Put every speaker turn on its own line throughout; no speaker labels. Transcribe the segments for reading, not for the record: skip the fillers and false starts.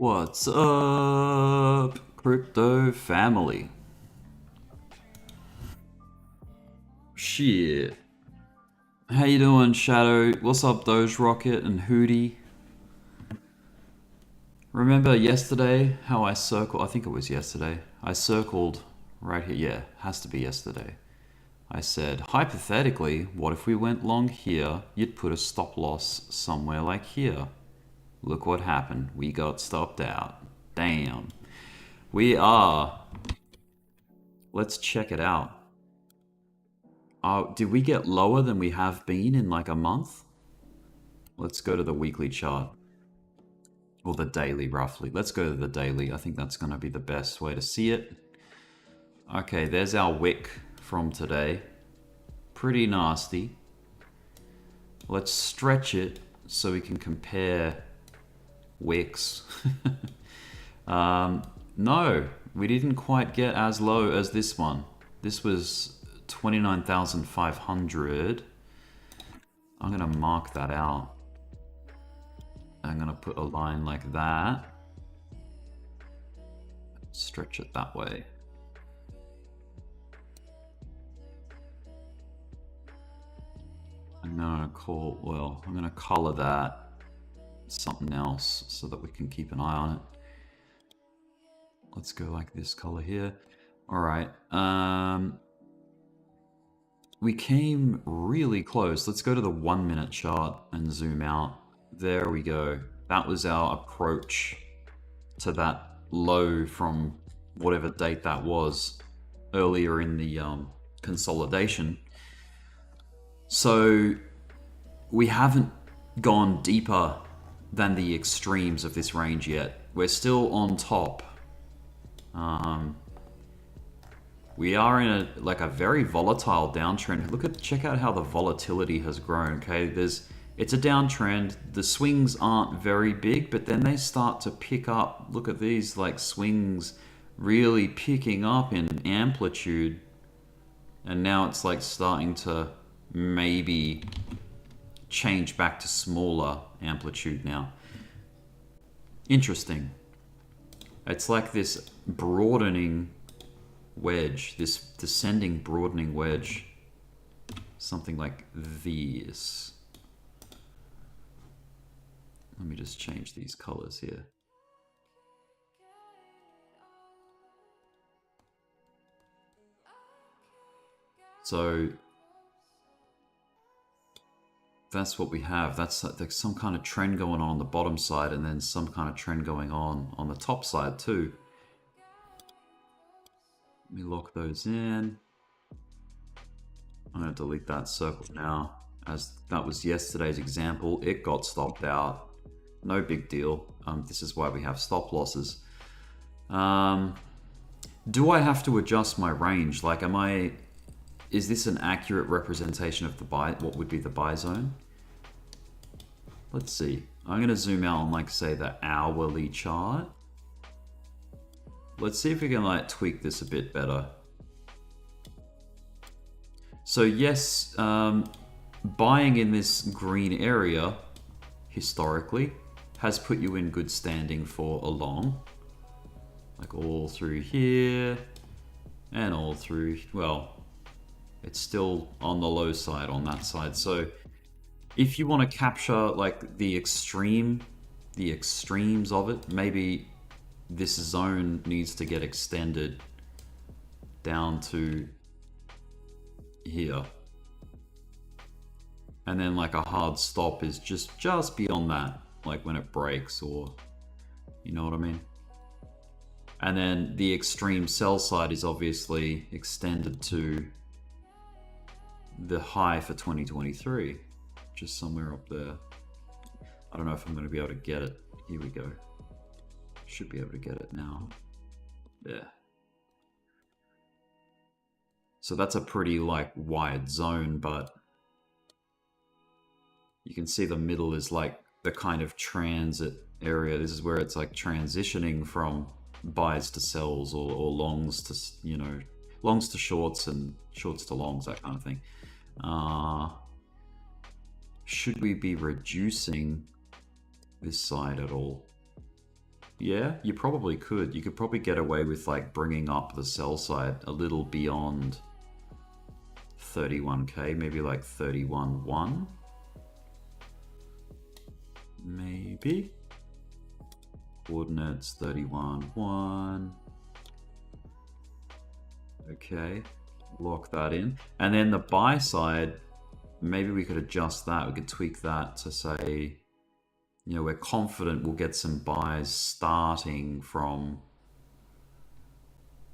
What's up, crypto family? Shit. How you doing, Shadow? What's up, Doge Rocket and Hootie? Remember yesterday how I circled? I think it was yesterday. I circled right here. Yeah, has to be yesterday. I said, hypothetically, what if we went long here? You'd put a stop loss somewhere like here. Look what happened. We got stopped out. Damn. We are. Let's check it out. Did we get lower than we have been in like a month? Let's go to the weekly chart. Or the daily, roughly. Let's go to the daily. I think that's going to be the best way to see it. Okay, there's our wick from today. Pretty nasty. Let's stretch it so we can compare wicks. No, we didn't quite get as low as this one. This was 29,500. I'm gonna mark that out. I'm gonna put a line like that. Stretch it that way. I'm gonna I'm gonna color that something else so that we can keep an eye on it. Let's go like this color here. All right. We came really close. Let's go to the 1 minute chart and zoom out. There we go. That was our approach to that low from whatever date that was earlier in the consolidation. So we haven't gone deeper than the extremes of this range yet. We're still on top. We are in a very volatile downtrend. Check out how the volatility has grown. Okay, it's a downtrend. The swings aren't very big, but then they start to pick up. Look at these like swings really picking up in amplitude, and now it's like starting to maybe change back to smaller amplitude now. Interesting. It's like this broadening wedge, this descending broadening wedge, something like this. Let me just change these colors here. So that's what we have. That's like some kind of trend going on the bottom side, and then some kind of trend going on the top side too. Let me lock those in. I'm going to delete that circle now, as that was yesterday's example. It got stopped out. No big deal. This is why we have stop losses. Do I have to adjust my range? Like, is this an accurate representation of what would be the buy zone? Let's see. I'm going to zoom out on, like, say, the hourly chart. Let's see if we can like tweak this a bit better. So yes, buying in this green area historically has put you in good standing for a long, like all through here and all through, well, it's still on the low side on that side. So if you want to capture like the extremes of it, maybe this zone needs to get extended down to here. And then like a hard stop is just beyond that, like when it breaks, or you know what I mean? And then the extreme sell side is obviously extended to the high for 2023, just somewhere up there. I don't know if I'm going to be able to get it. Here we go. Should be able to get it now. Yeah. So that's a pretty like wide zone, but you can see the middle is like the kind of transit area. This is where it's like transitioning from buys to sells, or longs to, you know, longs to shorts and shorts to longs, that kind of thing. Should we be reducing this side at all? Yeah, you probably could. You could probably get away with like bringing up the sell side a little beyond 31k, maybe like 31.1. Maybe. Coordinates 31.1. Okay, lock that in. And then the buy side, maybe we could adjust that. We could tweak that to say, you know, we're confident we'll get some buys starting from,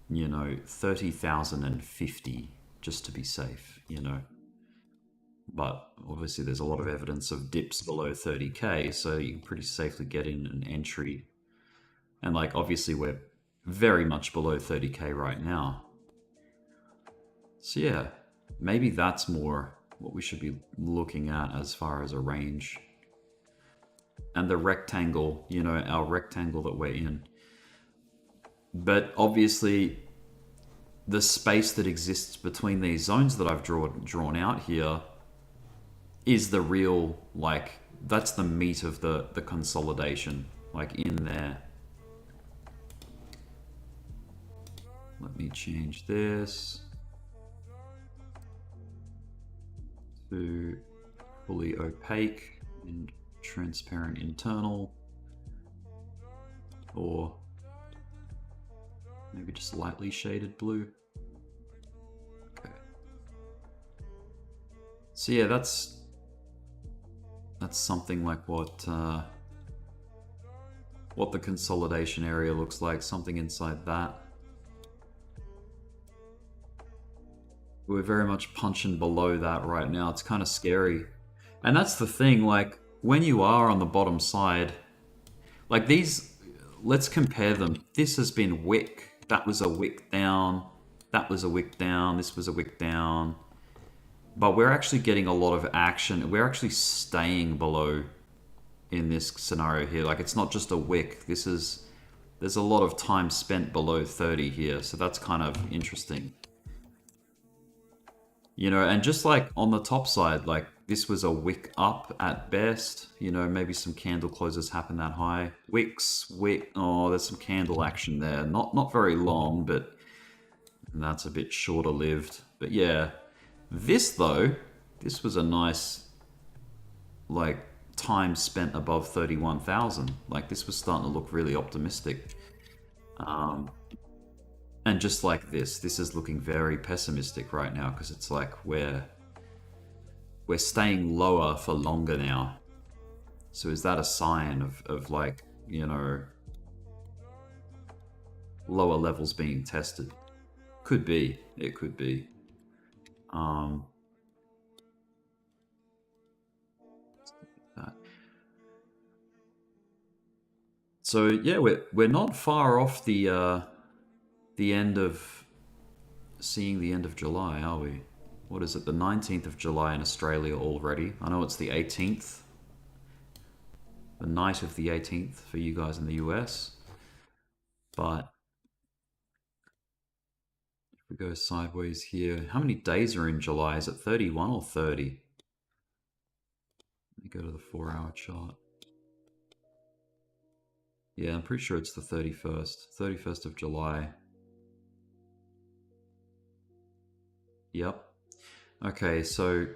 you know, 30,050 just to be safe, you know. But obviously there's a lot of evidence of dips below 30k, so you can pretty safely get in an entry. And like obviously we're very much below 30k right now. So yeah, maybe that's more what we should be looking at as far as a range. And the rectangle, you know, our rectangle that we're in. But obviously the space that exists between these zones that I've drawn out here is the real, like, that's the meat of the consolidation, like in there. Let me change this to fully opaque and transparent internal, or maybe just lightly shaded blue. Okay. So yeah, that's something like what the consolidation area looks like, something inside that. We're very much punching below that right now. It's kind of scary. And that's the thing, like, when you are on the bottom side, like these, let's compare them. This has been wick. That was a wick down. That was a wick down. This was a wick down. But we're actually getting a lot of action. We're actually staying below in this scenario here. Like, it's not just a wick. There's a lot of time spent below 30 here. So that's kind of interesting. You know, and just like on the top side, like this was a wick up at best. You know, maybe some candle closes happen that high. Wicks, wick. Oh, there's some candle action there. Not very long, but that's a bit shorter lived. But yeah, this though, this was a nice, like, time spent above 31,000. Like, this was starting to look really optimistic. And just like this is looking very pessimistic right now, because it's like we're staying lower for longer now. So is that a sign of like, you know, lower levels being tested? Could be. It could be. So yeah, we're not far off the end of seeing the end of July, are we? What is it, the 19th of July in Australia already? I know it's the 18th, the night of the 18th for you guys in the US. But if we go sideways here, how many days are in July? Is it 31 or 30? Let me go to the 4-hour chart. Yeah, I'm pretty sure it's the 31st of July. Yep. Okay, so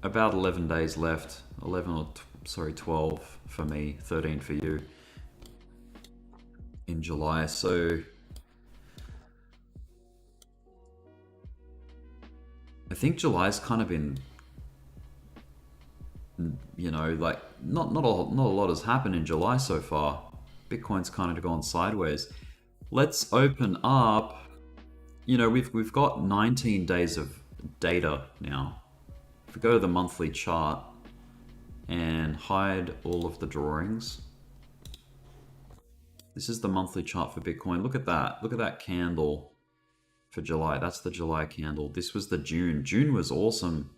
about 11 days left. 11 or, sorry, 12 for me, 13 for you in July. So I think July's kind of been, you know, like not a lot has happened in July so far. Bitcoin's kind of gone sideways. Let's open up. You know, we've got 19 days of data now. If we go to the monthly chart and hide all of the drawings, this is the monthly chart for Bitcoin. Look at that. Look at that candle for July. That's the July candle. This was the June. June was awesome.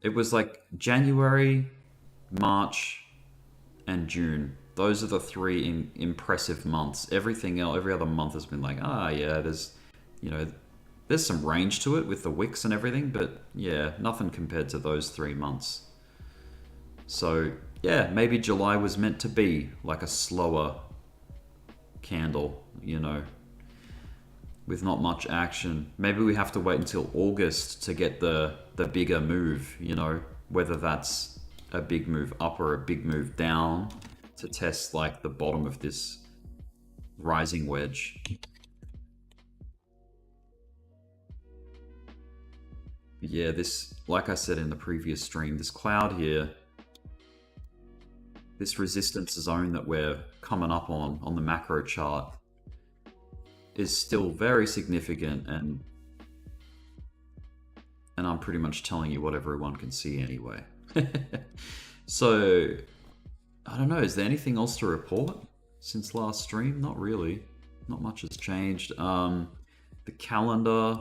It was like January, March, and June. Those are the three impressive months. Everything else, every other month has been like, yeah, there's, you know, there's some range to it with the wicks and everything, but yeah, nothing compared to those 3 months. So yeah, maybe July was meant to be like a slower candle, you know, with not much action. Maybe we have to wait until August to get the bigger move, you know, whether that's a big move up or a big move down to test like the bottom of this rising wedge. Yeah, this, like I said in the previous stream, this cloud here, this resistance zone that we're coming up on the macro chart is still very significant, and I'm pretty much telling you what everyone can see anyway. So, I don't know, is there anything else to report since last stream? Not really. Not much has changed. The calendar,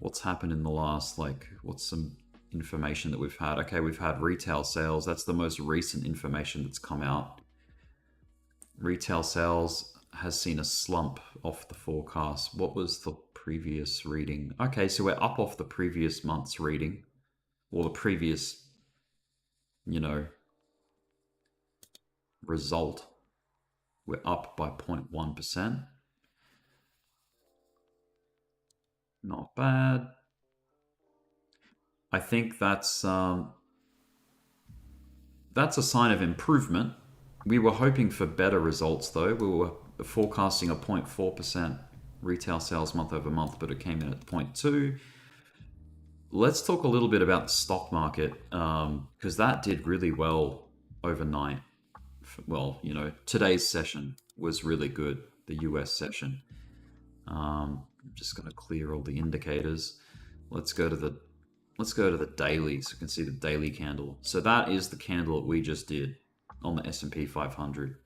what's happened in the last, like, what's some information that we've had? Okay, we've had retail sales. That's the most recent information that's come out. Retail sales has seen a slump off the forecast. What was the previous reading? Okay, so we're up off the previous month's reading, or the previous, you know, result. We're up by 0.1%. Not bad. I think that's a sign of improvement. We were hoping for better results though. We were forecasting a 0.4% retail sales month over month, but it came in at 0.2. Let's talk a little bit about the stock market, because that did really well overnight. Well, you know, today's session was really good, the US session. I'm just going to clear all the indicators. Let's go to the daily, so you can see the daily candle. So that is the candle that we just did on the S&P 500.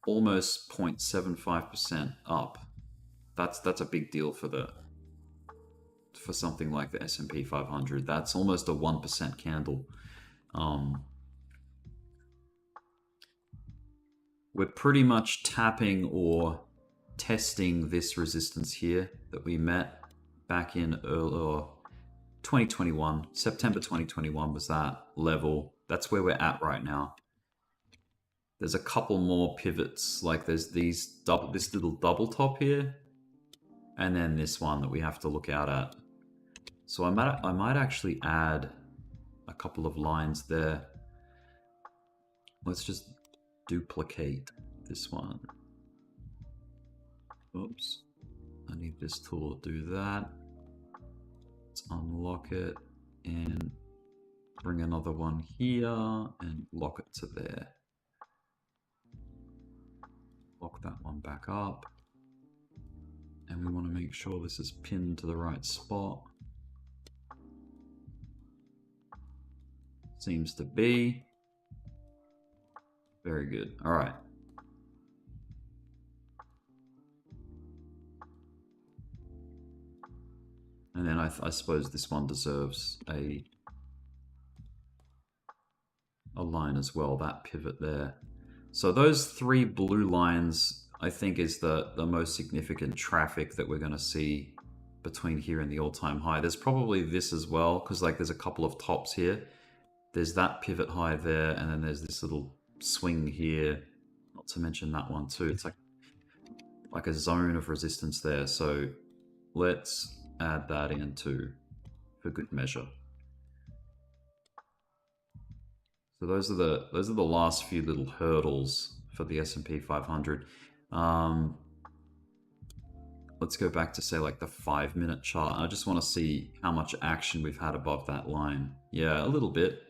Almost 0.75% up. That's a big deal for something like the S&P 500. That's almost a 1% candle. We're pretty much tapping or testing this resistance here that we met back in early 2021. September 2021 was that level. That's where we're at right now. There's a couple more pivots, like there's this little double top here, and then this one that we have to look out at. So I might actually add a couple of lines there. Let's just duplicate this one. Oops, I need this tool to do that. Let's unlock it and bring another one here and lock it to there. Lock that one back up. And we want to make sure this is pinned to the right spot. Seems to be. Very good. All right. And then I suppose this one deserves a line as well, that pivot there. So those three blue lines, I think, is the most significant traffic that we're going to see between here and the all-time high. There's probably this as well, because like there's a couple of tops here. There's that pivot high there, and then there's this little swing here, not to mention that one too. It's like a zone of resistance there. So let's add that in too for good measure. So those are the last few little hurdles for the S&P 500. Let's go back to say like the 5-minute chart. I just want to see how much action we've had above that line. Yeah, a little bit.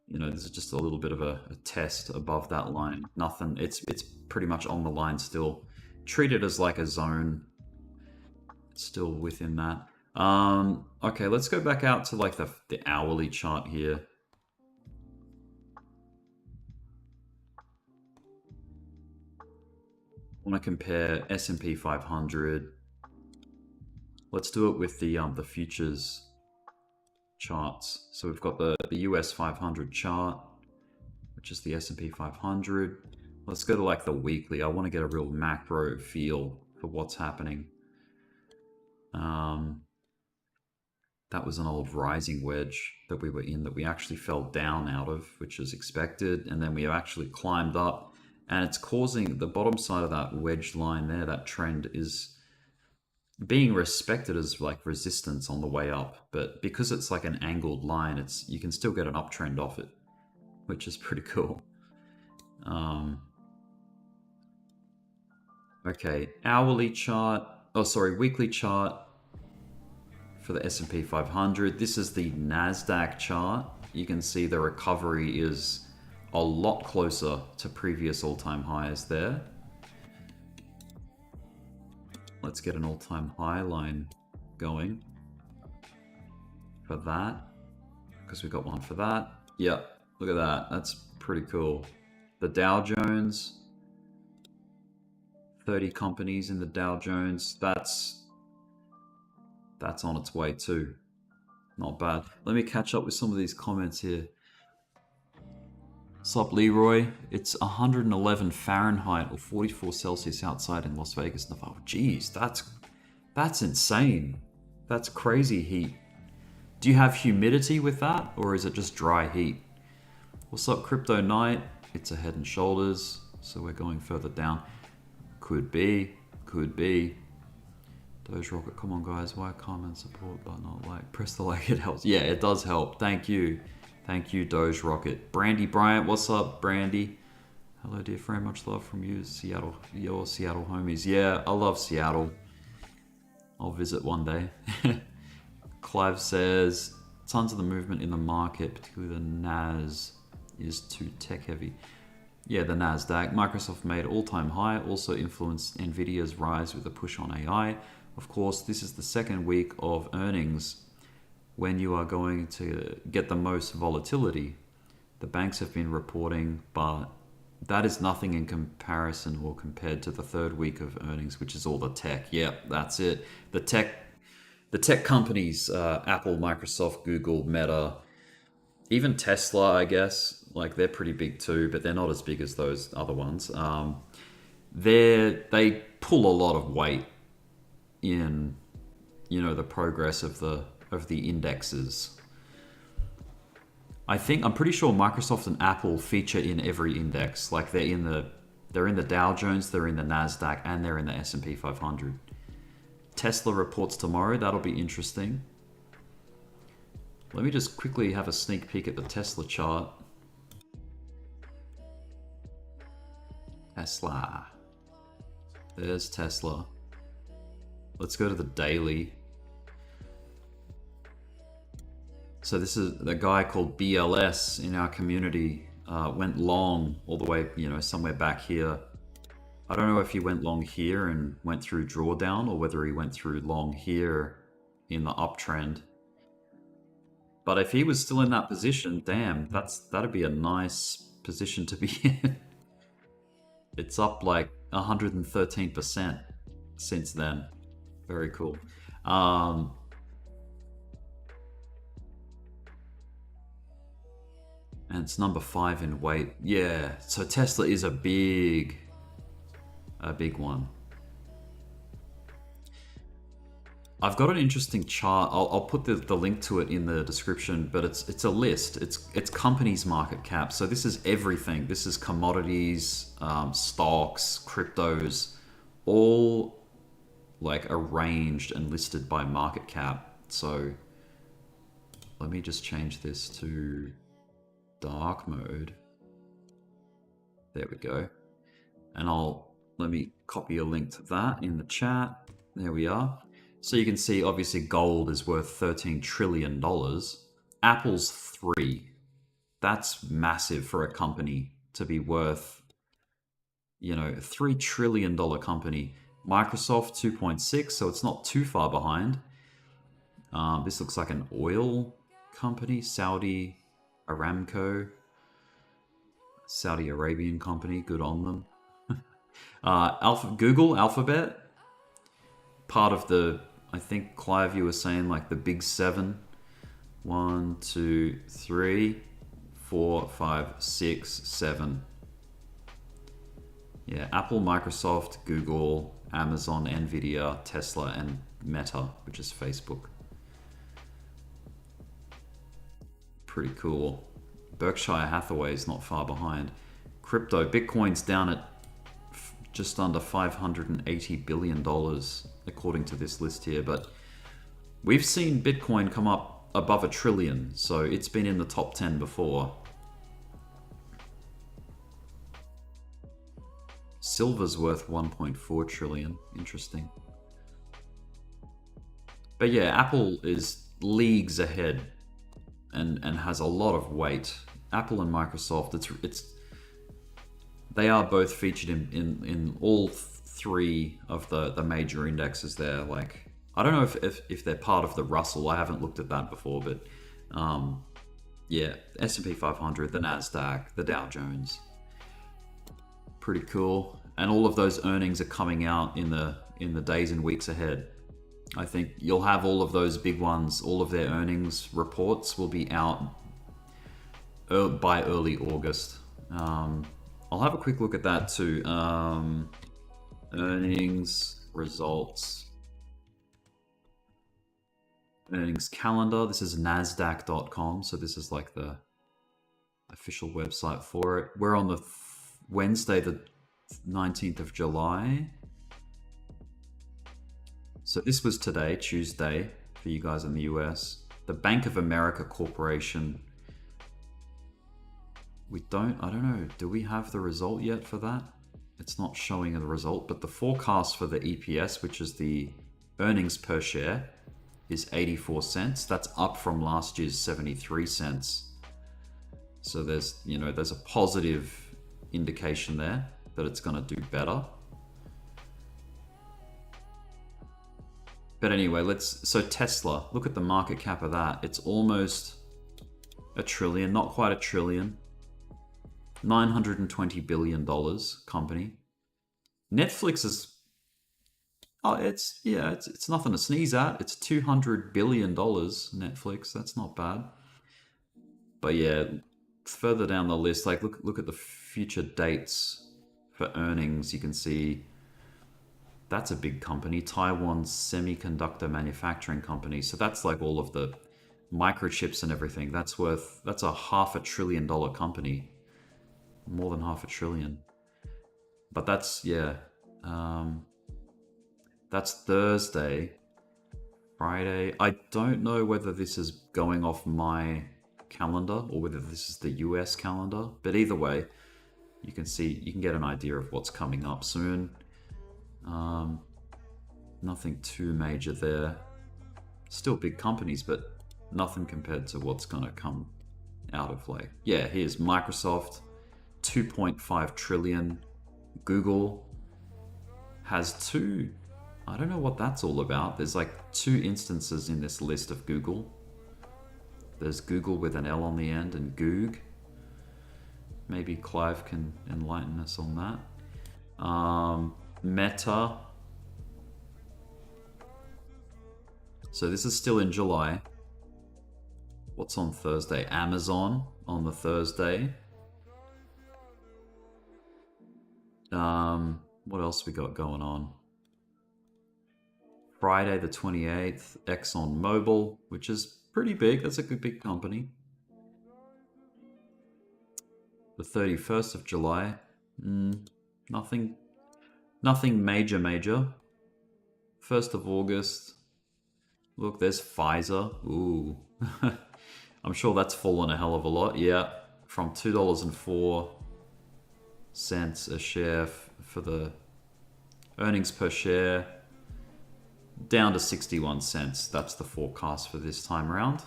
You know, this is just a little bit of a test above that line. Nothing. It's pretty much on the line still. Treat it as like a zone. It's still within that. Okay, let's go back out to like the hourly chart here. I want to compare S&P 500. Let's do it with the futures charts. So we've got the US 500 chart, which is the S&P 500. Let's go to like the weekly. I want to get a real macro feel for what's happening. That was an old rising wedge that we were in that we actually fell down out of, which is expected. And then we have actually climbed up, and it's causing the bottom side of that wedge line there, that trend is being respected as like resistance on the way up. But because it's like an angled line, you can still get an uptrend off it, which is pretty cool. Okay, hourly chart. Oh, sorry, weekly chart for the S&P 500. This is the NASDAQ chart. You can see the recovery is a lot closer to previous all-time highs there. Let's get an all-time high line going for that, because we got one for that. Yep, look at that. That's pretty cool. The Dow Jones, 30 companies in the Dow Jones. That's on its way too. Not bad. Let me catch up with some of these comments here. Sup, Leroy? It's 111 Fahrenheit or 44 Celsius outside in Las Vegas, Nevada. Jeez, that's insane. That's crazy heat. Do you have humidity with that, or is it just dry heat? What's up, Crypto Knight? It's a Head and Shoulders, so we're going further down. Could be, could be. Doge Rocket, come on guys, why comment, support, but not like? Press the like, it helps. Yeah, it does help. Thank you. Thank you, Doge Rocket. Brandy Bryant, what's up, Brandy? Hello, dear friend, much love from you, Seattle, your Seattle homies. Yeah, I love Seattle. I'll visit one day. Clive says, tons of the movement in the market, particularly the NAS, is too tech heavy. Yeah, the NASDAQ. Microsoft made all-time high, also influenced Nvidia's rise with a push on AI. Of course, this is the second week of earnings when you are going to get the most volatility. The banks have been reporting, but that is nothing in comparison or compared to the third week of earnings, which is all the tech. Yep, that's it. The tech companies, Apple, Microsoft, Google, Meta, even Tesla, I guess, like they're pretty big too, but they're not as big as those other ones. They pull a lot of weight in, the progress of the indexes. I'm pretty sure Microsoft and Apple feature in every index. Like they're in the Dow Jones, they're in the NASDAQ, and they're in the S&P 500. Tesla reports tomorrow. That'll be interesting. Let me just quickly have a sneak peek at the Tesla chart. Tesla. There's Tesla. Let's go to the daily. So this is the guy called BLS in our community, went long all the way, somewhere back here. I don't know if he went long here and went through drawdown, or whether he went through long here in the uptrend. But if he was still in that position, damn, that'd be a nice position to be in. It's up like 113% since then. Very cool. And it's number 5 in weight. Yeah, so Tesla is a big one. I've got an interesting chart. I'll put the link to it in the description, but it's a list. It's companies' market cap. So this is everything. This is commodities, stocks, cryptos, all like arranged and listed by market cap. So let me just change this to dark mode. There we go. And let me copy a link to that in the chat. There we are. So you can see, obviously, gold is worth $13 trillion. Apple's 3. That's massive for a company to be worth, $3 trillion company. Microsoft 2.6, so it's not too far behind. This looks like an oil company, Saudi Aramco, Saudi Arabian company, good on them. Google, Alphabet, part of the, I think Clive, you were saying like the big 7. 1, 2, 3, 4, 5, 6, 7. Yeah, Apple, Microsoft, Google, Amazon, Nvidia, Tesla, and Meta, which is Facebook. Pretty cool. Berkshire Hathaway is not far behind. Crypto, Bitcoin's down at just under $580 billion, according to this list here. But we've seen Bitcoin come up above $1 trillion, so it's been in the top 10 before. Silver's worth 1.4 trillion. Interesting. But yeah, Apple is leagues ahead and has a lot of weight. Apple and Microsoft, they are both featured in all three of the major indexes there. Like, I don't know if they're part of the Russell. I haven't looked at that before, but yeah, S&P 500, the Nasdaq, the Dow Jones. Pretty cool. And all of those earnings are coming out in the days and weeks ahead. I think you'll have all of those big ones, all of their earnings reports will be out by early August. I'll have a quick look at that too. Earnings results. Earnings calendar. This is nasdaq.com, so this is like the official website for it. We're on the Wednesday, the 19th of July. So this was today, Tuesday, for you guys in the US. The Bank of America Corporation. I don't know, do we have the result yet for that? It's not showing a result, but the forecast for the EPS, which is the earnings per share, is 84 cents. That's up from last year's 73 cents. So there's a positive indication there that it's going to do better. But anyway, so Tesla, look at the market cap of that. It's almost $1 trillion, not quite $1 trillion. $920 billion company. Netflix is, it's nothing to sneeze at. It's $200 billion Netflix. That's not bad. But yeah, further down the list, like look at the future dates for earnings. You can see that's a big company, Taiwan Semiconductor Manufacturing Company. So that's like all of the microchips and everything. That's a $500 billion company. More than $500 billion. But that's that's Thursday. Friday, I don't know whether this is going off my calendar or whether this is the US calendar, but either way, you can get an idea of what's coming up soon. Nothing too major there. Still big companies, but nothing compared to what's gonna come out of here's Microsoft, 2.5 trillion. Google has two. I don't know what that's all about. There's like two instances in this list of Google. There's Google with an L on the end and Goog. Maybe Clive can enlighten us on that. Meta. So this is still in July. What's on Thursday? Amazon on the Thursday. What else we got going on? Friday the 28th, ExxonMobil, which is pretty big. That's a good big company. The 31st of July, nothing major. 1st of August, look, there's Pfizer. Ooh, I'm sure that's fallen a hell of a lot. Yeah, from $2.04 a share for the earnings per share down to 61 cents. That's the forecast for this time around.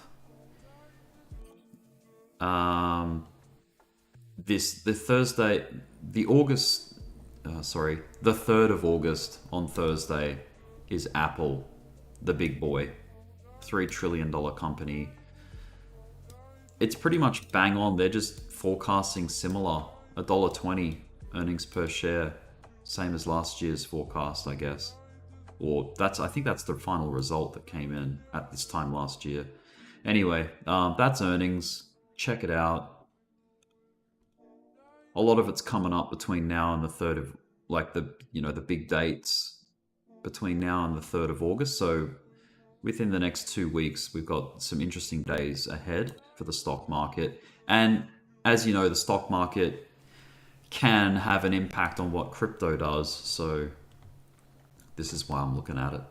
The 3rd of August on Thursday is Apple, the big boy, $3 trillion company. It's pretty much bang on. They're just forecasting similar, $1.20 earnings per share, same as last year's forecast, I guess. Or I think that's the final result that came in at this time last year. Anyway, that's earnings. Check it out. A lot of it's coming up between now and the 3rd of, the big dates between now and the 3rd of August. So within the next 2 weeks, we've got some interesting days ahead. for the stock market. And as you know, the stock market can have an impact on what crypto does. So this is why I'm looking at it.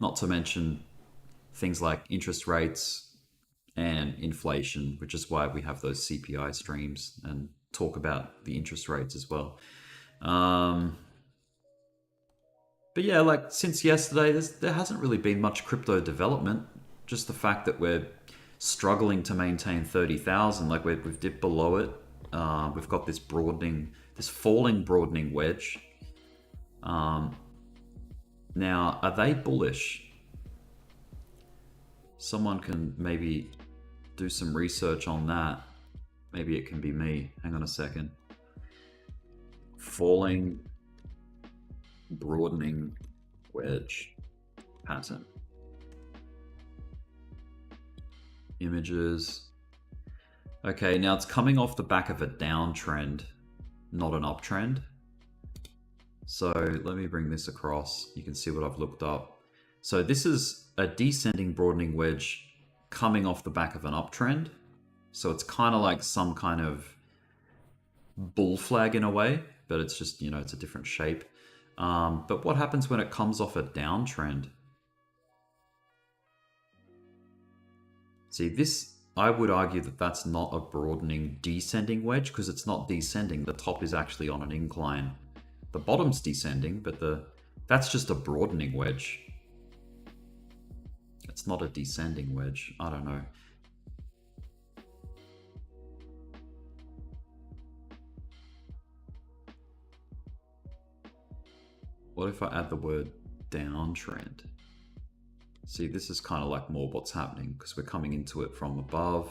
Not to mention things like interest rates and inflation, which is why we have those CPI streams and talk about the interest rates as well. But yeah, like since yesterday, there hasn't really been much crypto development. Just the fact that we're struggling to maintain 30,000, like we've dipped below it. We've got this broadening, this falling broadening wedge. Now, are they bullish? Someone can maybe do some research on that. Maybe it can be me. Hang on a second. Falling broadening wedge pattern. Images. Okay, now it's coming off the back of a downtrend, not an uptrend. So let me bring this across. You can see what I've looked up. So this is a descending broadening wedge coming off the back of an uptrend. So it's kind of like some kind of bull flag in a way, but it's just, you know, it's a different shape. But what happens when it comes off a downtrend? See, this, I would argue that that's not a broadening descending wedge because it's not descending. The top is actually on an incline. The bottom's descending, but that's just a broadening wedge. It's not a descending wedge. I don't know. What if I add the word downtrend? See, this is kind of like more what's happening because we're coming into it from above.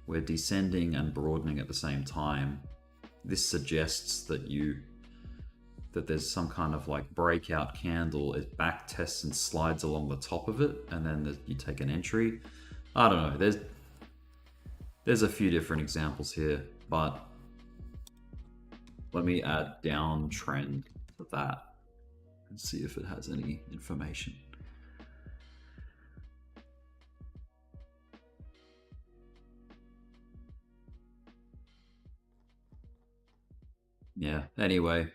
We're descending and broadening at the same time. This suggests that there's some kind of like breakout candle. It back tests and slides along the top of it, and then you take an entry. I don't know. There's a few different examples here, but let me add downtrend to that and see if it has any information. Yeah, anyway,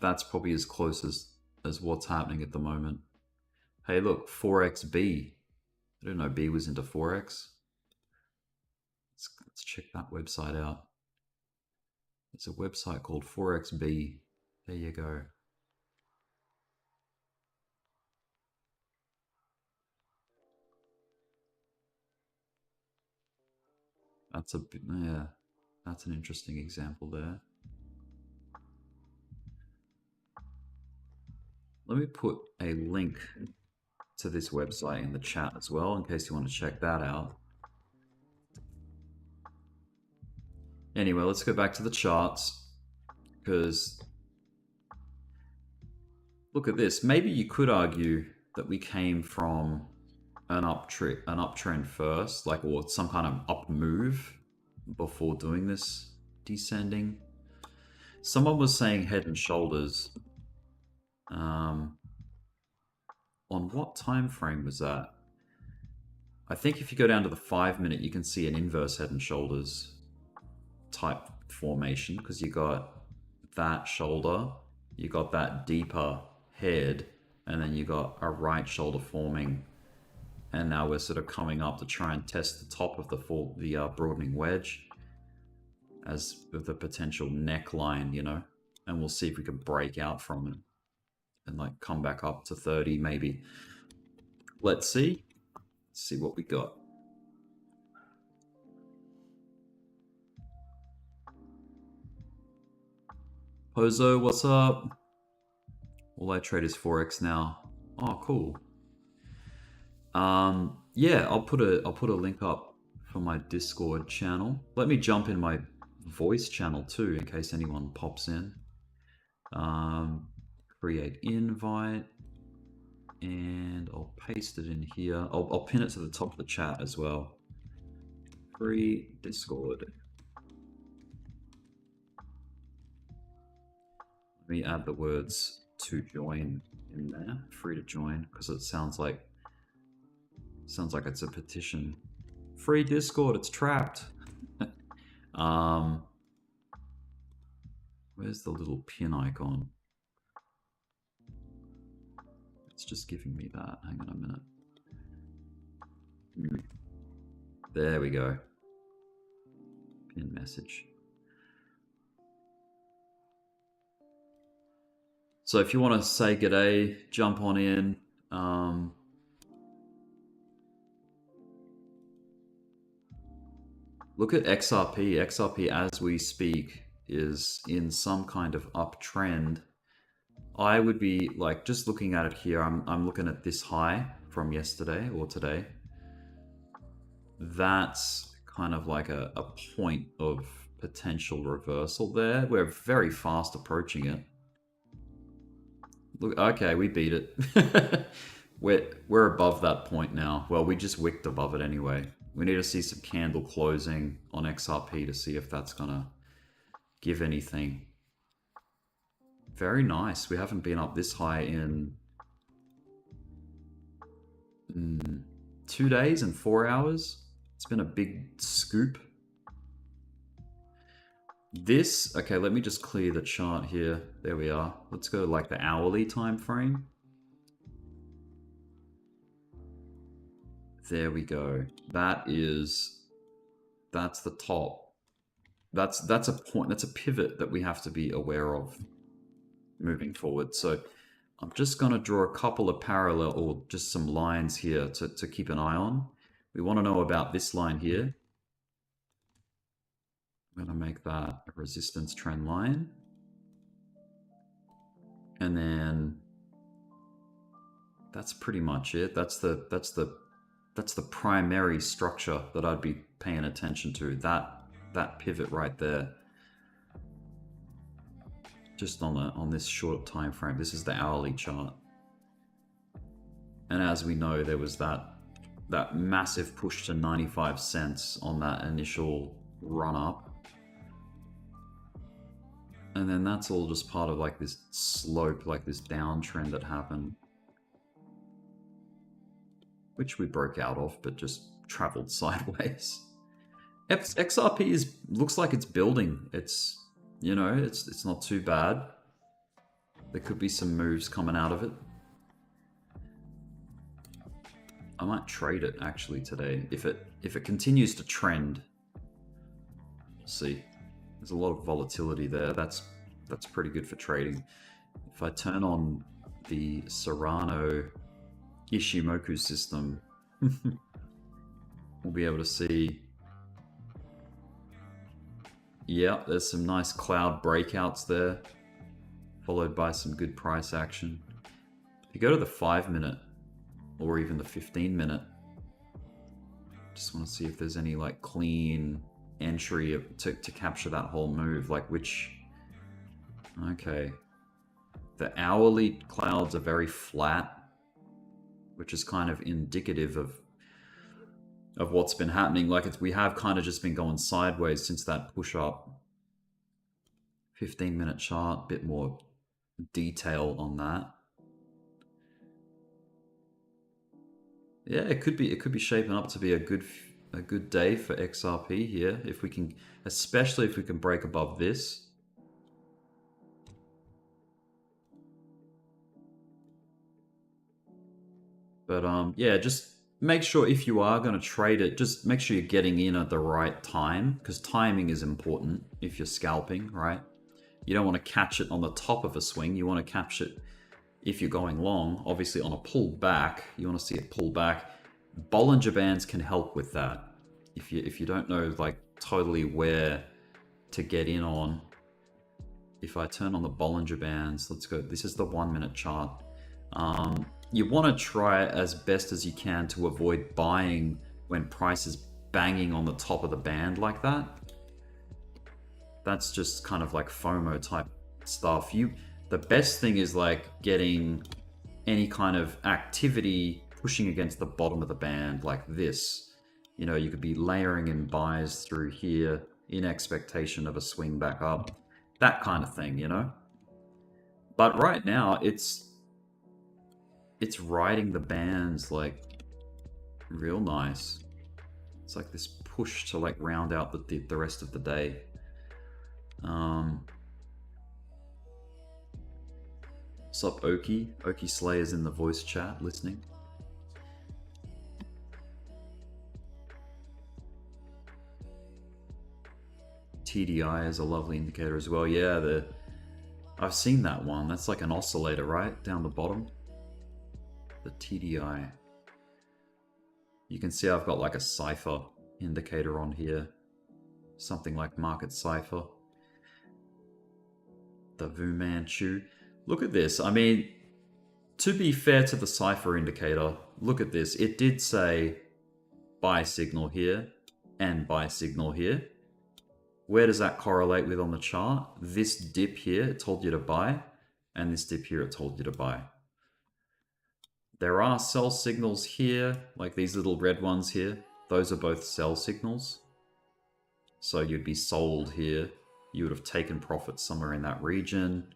that's probably as close as what's happening at the moment. Hey, look, ForexB. I didn't know B was into Forex. Let's check that website out. It's a website called ForexB. There you go. Yeah, that's an interesting example there. Let me put a link to this website in the chat as well, in case you want to check that out. Anyway, let's go back to the charts, because look at this. Maybe you could argue that we came from an uptrend first, like, or some kind of up move before doing this descending. Someone was saying head and shoulders. On what time frame was that? I think if you go down to the 5 minute, you can see an inverse head and shoulders type formation, because you got that shoulder, you got that deeper head, and then you got a right shoulder forming. And now we're sort of coming up to try and test the top of the broadening wedge as with the potential neckline, you know, and we'll see if we can break out from it and like come back up to 30 maybe. Let's see what we got. Pozo, what's up? All I trade is Forex now. Oh, cool. Yeah, I'll put a link up for my Discord channel. Let me jump in my voice channel too, in case anyone pops in. Create invite, and I'll paste it in here. I'll pin it to the top of the chat as well. Free Discord. Let me add the words to join in there. Free to join, because it sounds like it's a petition. Free Discord, it's trapped. Where's the little pin icon? It's just giving me that. Hang on a minute. There we go. Pin message. So if you want to say g'day, jump on in. Look at XRP. XRP, as we speak, is in some kind of uptrend. I would be like, just looking at it here, I'm looking at this high from yesterday or today. That's kind of like a point of potential reversal there. We're very fast approaching it. Look, okay, we beat it. we're above that point now. Well, we just wicked above it anyway. We need to see some candle closing on XRP to see if that's gonna give anything. Very nice. We haven't been up this high in 2 days and 4 hours. It's been a big scoop. This, okay, let me just clear the chart here. There we are. Let's go to like the hourly time frame. There we go. That's the top. That's a point, that's a pivot that we have to be aware of moving forward. So I'm just going to draw a couple of parallel or just some lines here to keep an eye on. We want to know about this line here. I'm going to make that a resistance trend line. And then that's pretty much it. That's the primary structure that I'd be paying attention to. That pivot right there. Just on this short time frame. This is the hourly chart. And as we know, there was that massive push to 95 cents on that initial run up. And then that's all just part of like this slope, like this downtrend that happened, which we broke out of, but just traveled sideways. XRP looks like it's building. It's, you know, it's not too bad. There could be some moves coming out of it. I might trade it actually today if it continues to trend. We'll see. There's a lot of volatility there. That's pretty good for trading. If I turn on the Serrano Ishimoku system, we'll be able to see. Yeah, there's some nice cloud breakouts there, followed by some good price action. If you go to the 5-minute or even the 15-minute, just want to see if there's any like clean entry to capture that whole move. Like which, okay, the hourly clouds are very flat, which is kind of indicative of what's been happening. Like we have kind of just been going sideways since that push up. 15-minute chart, bit more detail on that. Yeah, it could be shaping up to be a good day for XRP here if we can, especially if we can break above this. But yeah, just make sure if you are going to trade it, just make sure you're getting in at the right time, because timing is important if you're scalping, right? You don't want to catch it on the top of a swing. You want to catch it if you're going long, obviously on a pull back. You want to see it pull back. Bollinger Bands can help with that. If you don't know like totally where to get in on, if I turn on the Bollinger Bands, let's go. This is the 1-minute chart. You want to try as best as you can to avoid buying when price is banging on the top of the band like that. That's just kind of like FOMO type stuff. The best thing is like getting any kind of activity pushing against the bottom of the band like this. You know, you could be layering in buys through here in expectation of a swing back up. That kind of thing, you know? But right now, it's riding the bands like real nice. It's like this push to like round out the rest of the day. What's up, Oki? Oki Slayer's in the voice chat listening. TDI is a lovely indicator as well. Yeah, I've seen that one. That's like an oscillator, right? Down the bottom. The TDI. You can see I've got like a cipher indicator on here. Something like market cipher. The Vu Manchu. Look at this. I mean, to be fair to the cipher indicator, look at this. It did say buy signal here and buy signal here. Where does that correlate with on the chart? This dip here, it told you to buy, and this dip here, it told you to buy. There are sell signals here, like these little red ones here. Those are both sell signals. So you'd be sold here. You would have taken profit somewhere in that region.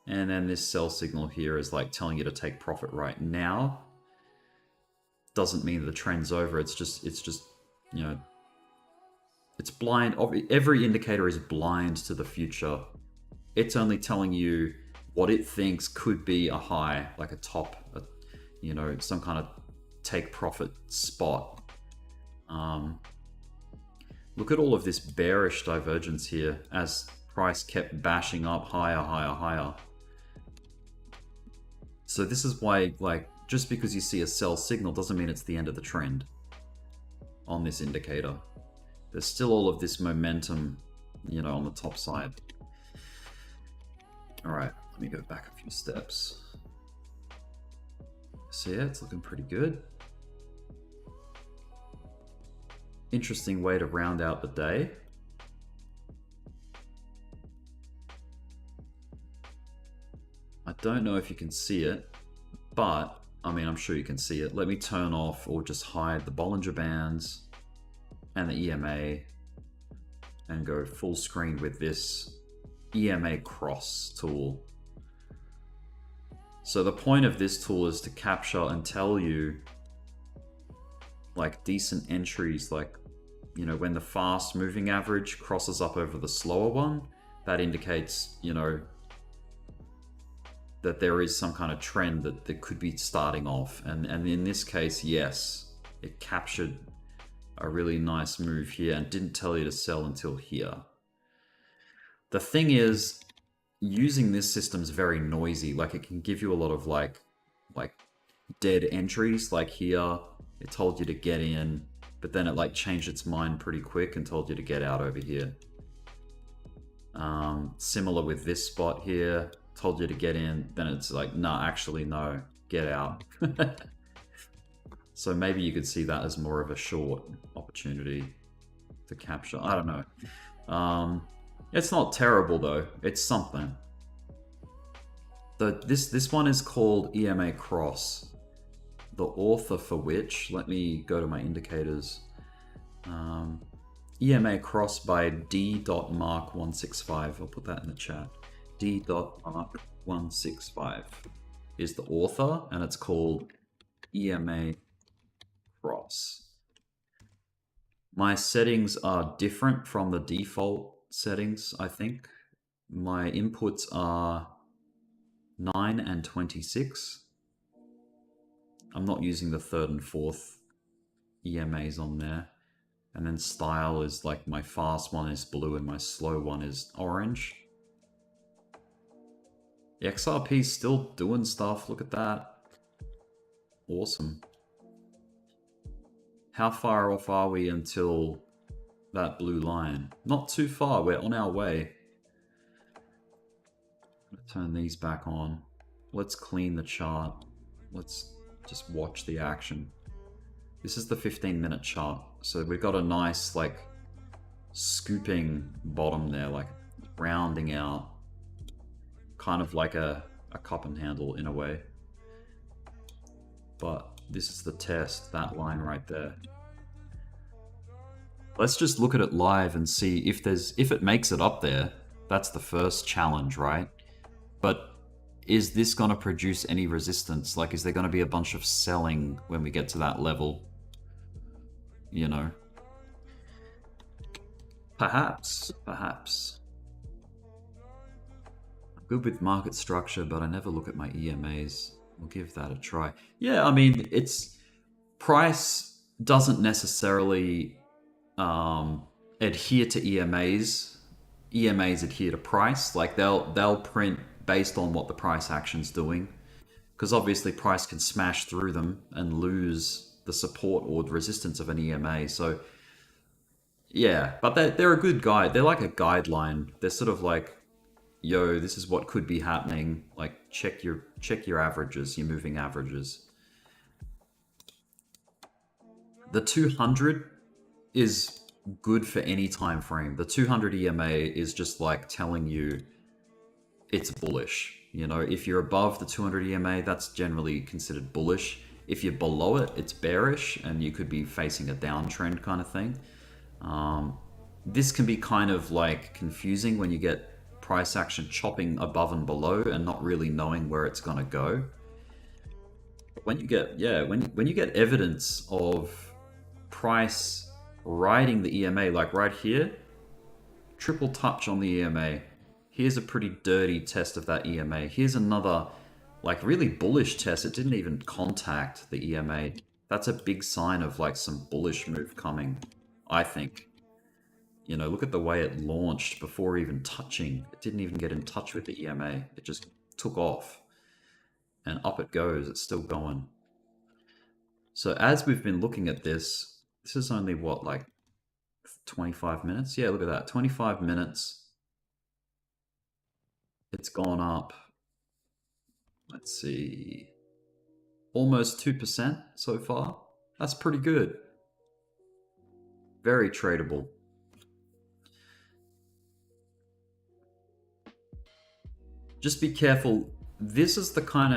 And then this sell signal here is like telling you to take profit right now. Doesn't mean the trend's over. It's just, you know, it's blind. Every indicator is blind to the future. It's only telling you what it thinks could be a high, like a top, you know, some kind of take profit spot. Look at all of this bearish divergence here as price kept bashing up higher, higher, higher. So this is why, like, just because you see a sell signal doesn't mean it's the end of the trend on this indicator. There's still all of this momentum, you know, on the top side. All right, let me go back a few steps. So yeah, it's looking pretty good. Interesting way to round out the day. I don't know if you can see it, but I mean, I'm sure you can see it. Let me turn off or just hide the Bollinger Bands and the EMA and go full screen with this EMA cross tool. So the point of this tool is to capture and tell you like decent entries, like, you know, when the fast moving average crosses up over the slower one, that indicates, you know, that there is some kind of trend that could be starting off. And in this case, yes, it captured a really nice move here and didn't tell you to sell until here. The thing is, using this system is very noisy. Like, it can give you a lot of like dead entries. Like here, it told you to get in, but then it like changed its mind pretty quick and told you to get out over here. Similar with this spot here, told you to get in, then it's like, nah, actually no, get out. So maybe you could see that as more of a short opportunity to capture. I don't know. It's not terrible though. It's something. This one is called EMA Cross. The author for which, let me go to my indicators. EMA Cross by D.Mark165. I'll put that in the chat. D.Mark165 is the author, and it's called EMA Cross. My settings are different from the default settings, I think. My inputs are 9 and 26. I'm not using the 3rd and 4th EMAs on there. And then style is like, my fast one is blue and my slow one is orange. The XRP is still doing stuff. Look at that. Awesome. How far off are we until that blue line? Not too far. We're on our way. I'm gonna turn these back on. Let's clean the chart. Let's just watch the action. This is the 15-minute chart. So we've got a nice like scooping bottom there, like rounding out, kind of like a cup and handle in a way. But this is the test, that line right there. Let's just look at it live and see if it makes it up there. That's the first challenge, right? But is this going to produce any resistance? Like, is there going to be a bunch of selling when we get to that level? you know. Perhaps. I'm good with market structure, but I never look at my EMAs. We'll give that a try. Yeah, I mean, it's price doesn't necessarily adhere to EMAs. EMAs adhere to price. Like they'll print based on what the price action's doing, because obviously price can smash through them and lose the support or the resistance of an EMA. So yeah, but they're a good guide. They're like a guideline. They're sort of like, yo, this is what could be happening. Like check your averages, your moving averages. The 200 is good for any time frame. The 200 EMA is just like telling you it's bullish. You know, if you're above the 200 EMA, that's generally considered bullish. If you're below it, it's bearish, and you could be facing a downtrend kind of thing. This can be kind of like confusing when you get price action chopping above and below and not really knowing where it's gonna go. When you get when you get evidence of price riding the EMA, like right here, triple touch on the EMA. Here's a pretty dirty test of that EMA. Here's another like really bullish test. It didn't even contact the EMA. That's a big sign of like some bullish move coming, I think. You know, look at the way it launched before even touching. It didn't even get in touch with the EMA. It just took off. And up it goes. It's still going. So as we've been looking at this is only what, like 25 minutes? Yeah, look at that. 25 minutes. It's gone up. Let's see. Almost 2% so far. That's pretty good. Very tradable. Just be careful. This is the kind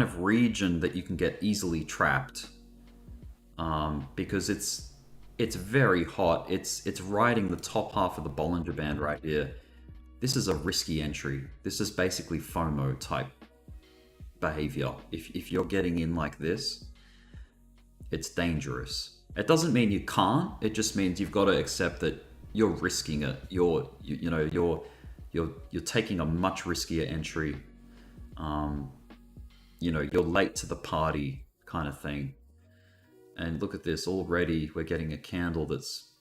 of region that you can get easily trapped, because it's very hot. It's riding the top half of the Bollinger Band right here. This is a risky entry. This is basically FOMO type behavior. If you're getting in like this, it's dangerous. It doesn't mean you can't. It just means you've got to accept that you're risking it. You're taking a much riskier entry. You're late to the party kind of thing. And look at this, already we're getting a candle that's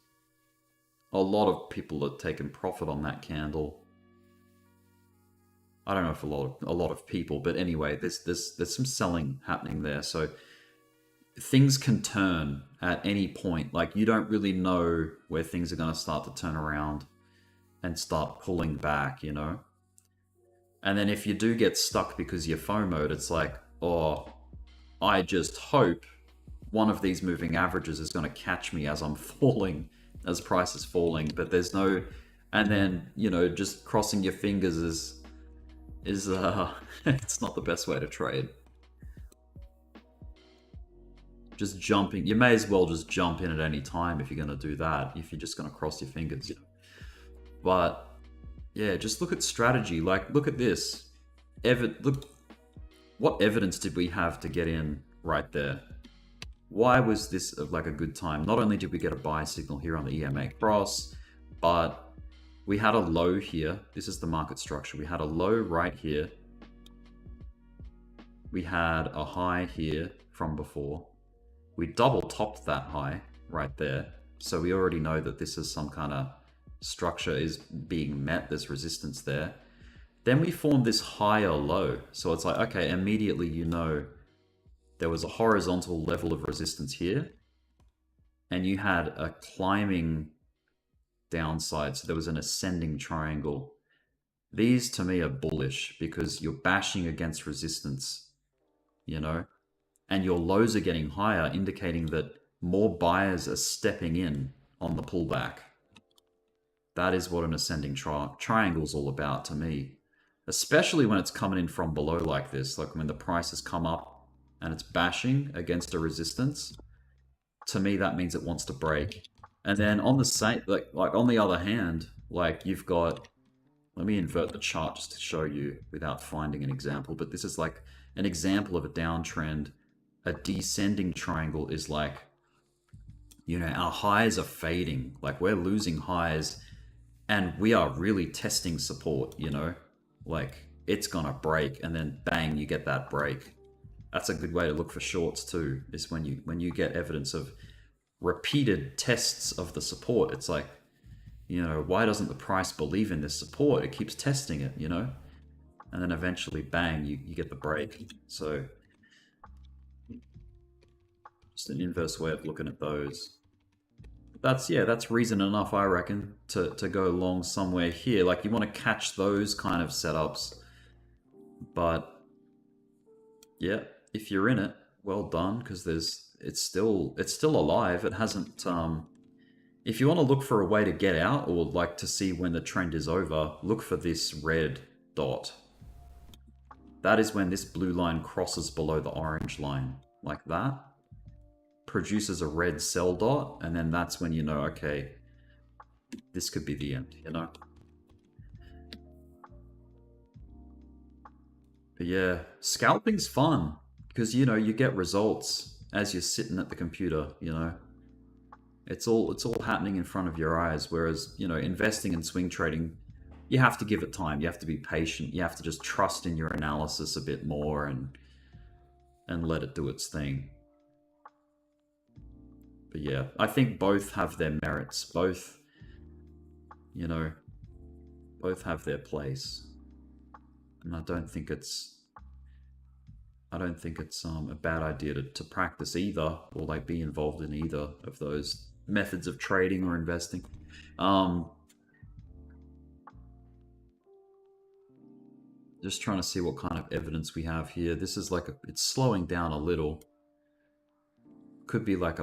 a lot of people are taking profit on that candle. I don't know if a lot of people, but anyway, there's some selling happening there. So things can turn at any point. Like you don't really know where things are going to start to turn around and start pulling back, you know? And then if you do get stuck because you're FOMO'd, it's like, oh, I just hope one of these moving averages is going to catch me as I'm falling, as price is falling. But there's no, and then, just crossing your fingers is it's not the best way to trade. Just jumping, you may as well just jump in at any time if you're going to do that, if you're just going to cross your fingers. But yeah, just look at strategy. Like, look at this. Look, what evidence did we have to get in right there? Why was this like a good time? Not only did we get a buy signal here on the EMA cross, but we had a low here. This is the market structure. We had a low right here. We had a high here from before. We double topped that high right there. So we already know that this is some kind of structure is being met. There's resistance there. Then we formed this higher low. So it's like, okay, immediately there was a horizontal level of resistance here. And you had a climbing downside. So there was an ascending triangle. These to me are bullish because you're bashing against resistance, and your lows are getting higher, indicating that more buyers are stepping in on the pullback. That is what an ascending triangle is all about to me, especially when it's coming in from below like this, like when the price has come up and it's bashing against a resistance. To me, that means it wants to break. And then on the same, like on the other hand, like you've got, let me invert the chart just to show you without finding an example, but this is like an example of a downtrend. A descending triangle is like You know, our highs are fading. Like we're losing highs and we are really testing support, you know? Like it's gonna break and then bang, you get that break. That's a good way to look for shorts too, is when you get evidence of repeated tests of the support. It's like, you know, why doesn't the price believe in this support? It keeps testing it, you know? And then eventually, bang, you get the break. So, just an inverse way of looking at those. That's reason enough, I reckon, to go long somewhere here. Like, you want to catch those kind of setups. But, yeah, if you're in it, well done, because it's still alive. It hasn't if you want to look for a way to get out or like to see when the trend is over, look for this red dot. That is when this blue line crosses below the orange line, like that. Produces a red sell dot, and then that's when you know, okay, this could be the end, you know? But yeah, scalping's fun, because, you know, you get results as you're sitting at the computer, you know? It's all happening in front of your eyes, whereas, you know, investing and swing trading, you have to give it time. You have to be patient. You have to just trust in your analysis a bit more and let it do its thing. But yeah, I think both have their merits. Both, you know, both have their place. And I don't think it's a bad idea to practice either, or like be involved in either of those methods of trading or investing. Just trying to see what kind of evidence we have here. This is like it's slowing down a little. Could be like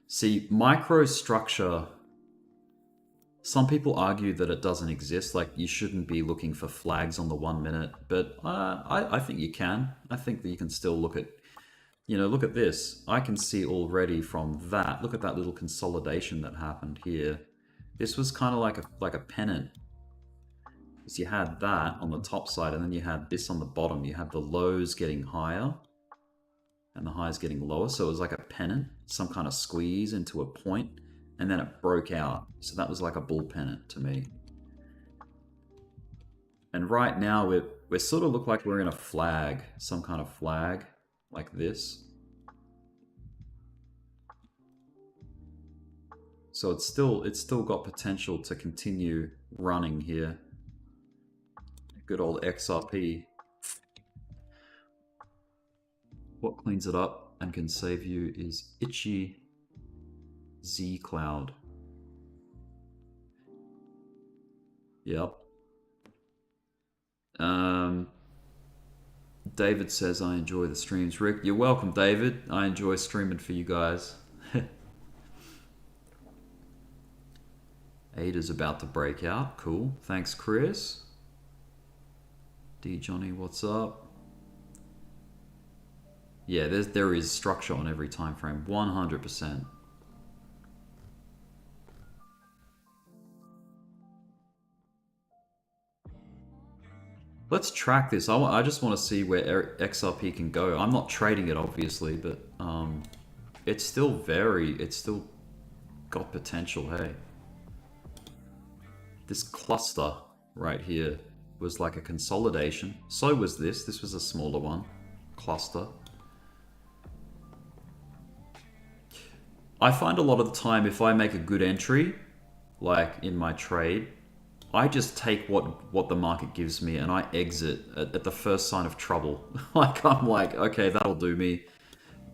see, microstructure, some people argue that it doesn't exist, like you shouldn't be looking for flags on the 1 minute, but I think you can. I think that you can still look at, you know, look at this. I can see already from that, look at that little consolidation that happened here. This was kind of like a pennant. Because you had that on the top side, and then you had this on the bottom. You had the lows getting higher, and the highs getting lower, so it was like a pennant, some kind of squeeze into a point, and then it broke out. So that was like a bull pennant to me. And right now we sort of look like we're in a flag, some kind of flag like this. So it's still got potential to continue running here. Good old XRP. What cleans it up and can save you is itchy Z Cloud. Yep. David says, I enjoy the streams. Rick, you're welcome, David. I enjoy streaming for you guys. Ada's about to break out. Cool. Thanks, Chris. D Johnny, what's up? Yeah, there is structure on every time frame, 100%. Let's track this. I just want to see where XRP can go. I'm not trading it, obviously, but it's still got potential. Hey, this cluster right here was like a consolidation. So was this. This was a smaller one. Cluster. I find a lot of the time if I make a good entry, like in my trade, I just take what the market gives me and I exit at the first sign of trouble. Like I'm like, okay, that'll do me.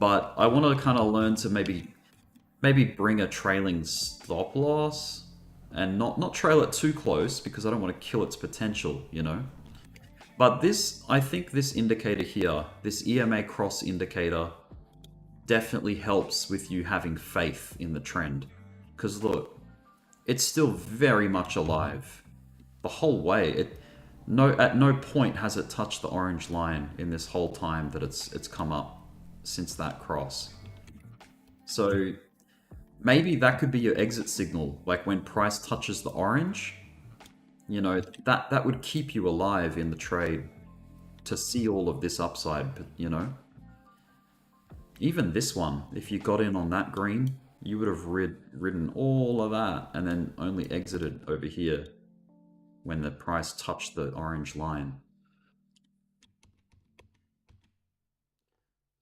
But I want to kind of learn to maybe bring a trailing stop loss and not trail it too close because I don't want to kill its potential, you know. But I think this indicator here, this EMA cross indicator, definitely helps with you having faith in the trend. Because look, it's still very much alive. The whole way, at no point has it touched the orange line in this whole time that it's come up since that cross. So maybe that could be your exit signal, like when price touches the orange, you know, that would keep you alive in the trade to see all of this upside, you know. Even this one, if you got in on that green, you would have ridden all of that and then only exited over here when the price touched the orange line.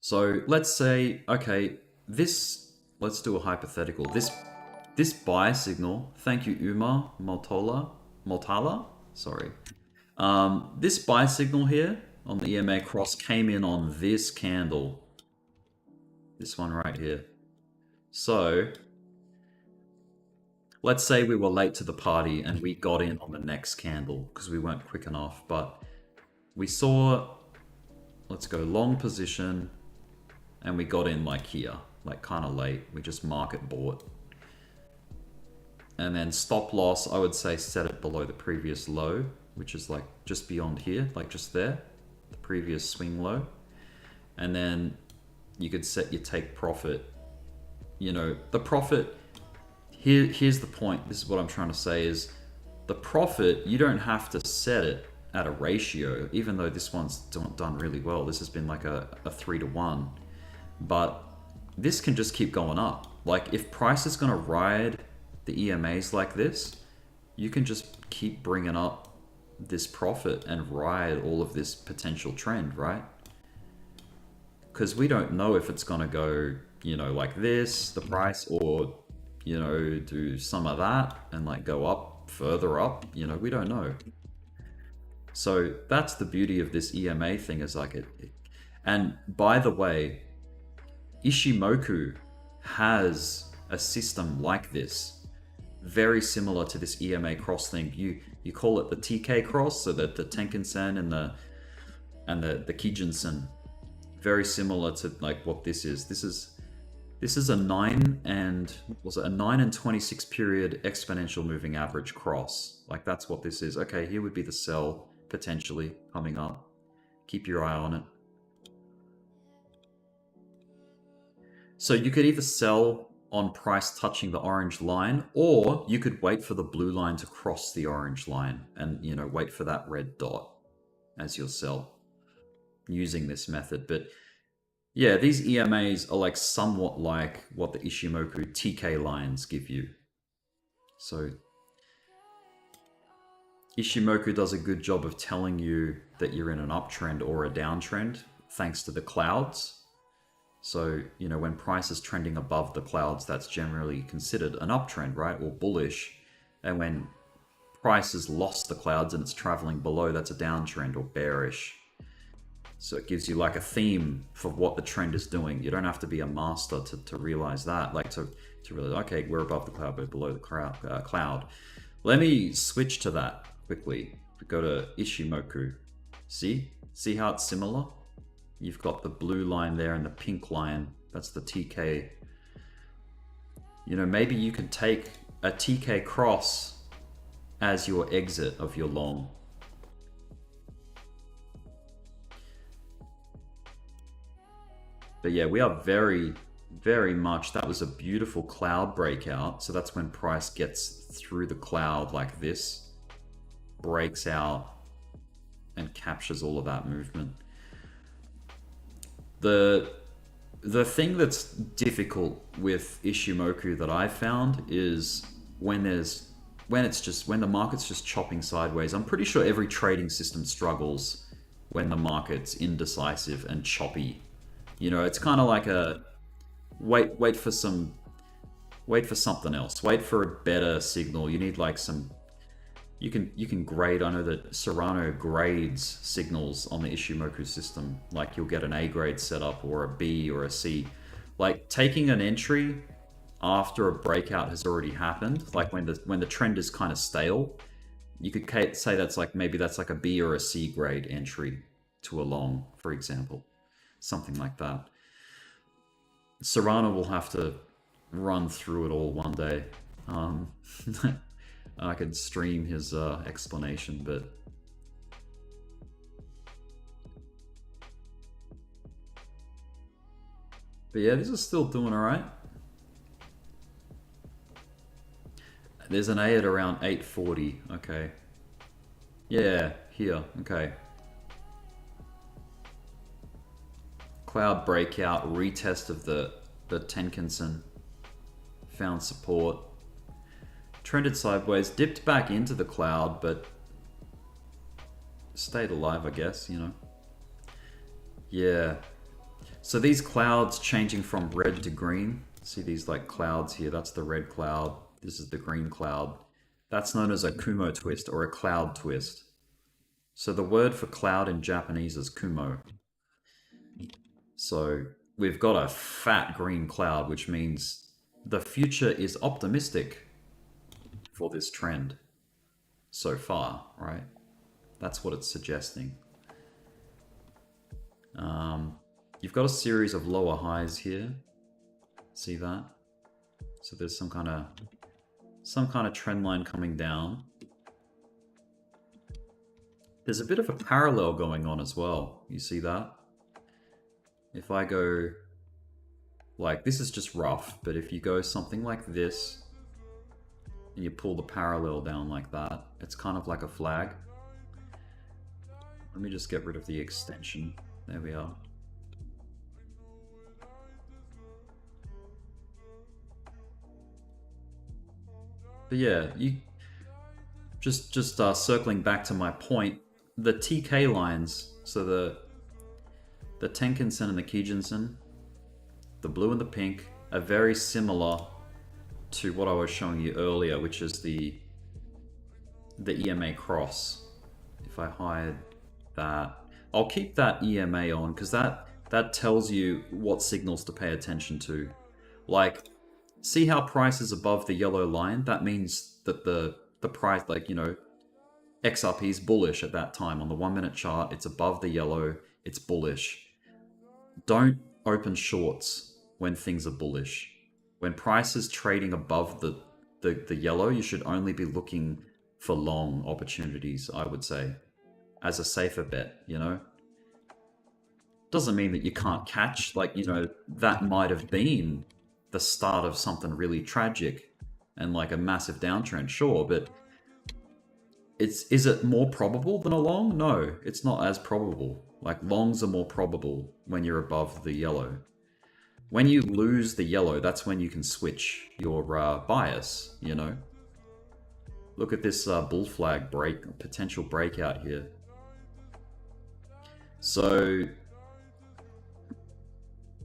So let's say, okay, let's do a hypothetical. This buy signal, thank you Uma Motala, sorry. This buy signal here on the EMA cross came in on this candle. This one right here. So let's say we were late to the party and we got in on the next candle because we weren't quick enough, but we saw, let's go long position, and we got in like here, like kind of late. We just market bought. And then stop loss, I would say set it below the previous low, which is like just beyond here, like just there, the previous swing low. And then you could set your take profit. You know, the profit, here's the point, this is what I'm trying to say is, the profit, you don't have to set it at a ratio, even though this one's done really well. This has been like a 3-to-1. But this can just keep going up. Like if price is going to ride the EMAs like this, you can just keep bringing up this profit and ride all of this potential trend, right? Because we don't know if it's going to go, you know, like this, the price, or, you know, do some of that and like go up, further up, you know, we don't know. So that's the beauty of this EMA thing, is like and by the way, Ishimoku has a system like this, very similar to this EMA cross thing. You call it the TK cross, so that the Tenkan-sen and the Kijin-sen, very similar to like what this is. This is a 9 and 26 period exponential moving average cross. Like that's what this is. Okay, here would be the sell potentially coming up. Keep your eye on it. So you could either sell on price touching the orange line, or you could wait for the blue line to cross the orange line and, you know, wait for that red dot as your sell using this method. But yeah, these EMAs are like somewhat like what the Ishimoku TK lines give you. So Ishimoku does a good job of telling you that you're in an uptrend or a downtrend thanks to the clouds. So, you know, when price is trending above the clouds, that's generally considered an uptrend, right? Or bullish. And when price has lost the clouds and it's traveling below, that's a downtrend or bearish. So it gives you like a theme for what the trend is doing. You don't have to be a master to realize that, like to realize, okay, we're above the cloud, we're below the cloud. Let me switch to that quickly. We go to Ishimoku. See how it's similar? You've got the blue line there and the pink line. That's the TK. You know, maybe you can take a TK cross as your exit of your long. But yeah, we are very, very much, that was a beautiful cloud breakout. So that's when price gets through the cloud like this, breaks out and captures all of that movement. The thing that's difficult with Ishimoku that I found is when the market's just chopping sideways. I'm pretty sure every trading system struggles when the market's indecisive and choppy. You know, it's kind of like a wait for something else. Wait for a better signal. You need like some. You can grade. I know that Serrano grades signals on the Ishimoku system. Like you'll get an A grade setup or a B or a C. Like taking an entry after a breakout has already happened. Like when the trend is kind of stale, you could say that's like maybe that's like a B or a C grade entry to a long, for example, something like that. Serrano will have to run through it all one day. I could stream his explanation, but yeah, this is still doing all right. There's an A at around 840. Okay. Yeah, here. Okay. Cloud breakout, retest of the Tenkan-sen. found support, trended sideways, dipped back into the cloud, but stayed alive, I guess, you know. Yeah. So these clouds changing from red to green. See these like clouds here? That's the red cloud. This is the green cloud. That's known as a Kumo twist or a cloud twist. So the word for cloud in Japanese is Kumo. So we've got a fat green cloud, which means the future is optimistic for this trend so far, right? That's what it's suggesting. You've got a series of lower highs here. See that? So there's some kind of trend line coming down. There's a bit of a parallel going on as well. You see that? If I go like, this is just rough, but if you go something like this and you pull the parallel down like that, it's kind of like a flag. Let me just get rid of the extension. There we are. But yeah, you just circling back to my point, the TK lines, so the Tenkan-sen and the Kijun-sen, the blue and the pink, are very similar to what I was showing you earlier, which is the EMA cross. If I hide that, I'll keep that EMA on because that tells you what signals to pay attention to. Like, see how price is above the yellow line? That means that the price, like, you know, XRP is bullish at that time. On the 1 minute chart, it's above the yellow, it's bullish. Don't open shorts when things are bullish. When price is trading above the yellow, you should only be looking for long opportunities, I would say, as a safer bet, you know? Doesn't mean that you can't catch, like, you know, that might have been the start of something really tragic and like a massive downtrend, sure, but is it more probable than a long? No, it's not as probable. Like, longs are more probable when you're above the yellow. When you lose the yellow, that's when you can switch your bias, you know? Look at this bull flag potential breakout here. So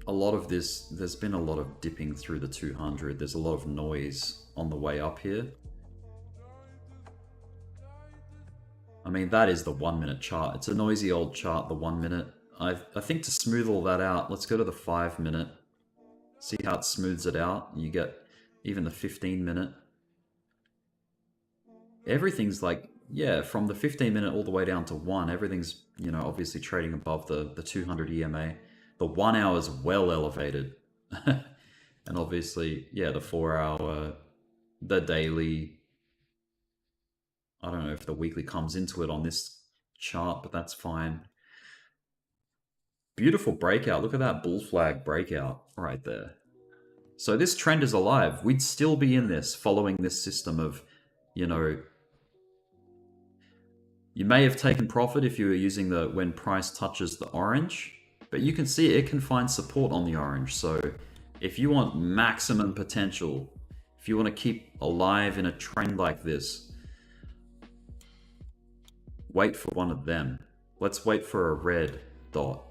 a lot of this, there's been a lot of dipping through the 200. There's a lot of noise on the way up here. I mean, that is the 1 minute chart. It's a noisy old chart, the 1 minute. I think to smooth all that out, let's go to the 5 minute. See how it smooths it out. You get even the 15 minute. Everything's like, yeah, from the 15 minute all the way down to 1, everything's, you know, obviously trading above the 200 EMA. The 1 hour is well elevated. And obviously, yeah, the 4 hour, the daily, I don't know if the weekly comes into it on this chart, but that's fine. Beautiful breakout. Look at that bull flag breakout right there. So this trend is alive. We'd still be in this, following this system of, you know, you may have taken profit if you were using the when price touches the orange, but you can see it can find support on the orange. So if you want maximum potential, if you want to keep alive in a trend like this, wait for one of them. Let's wait for a red dot.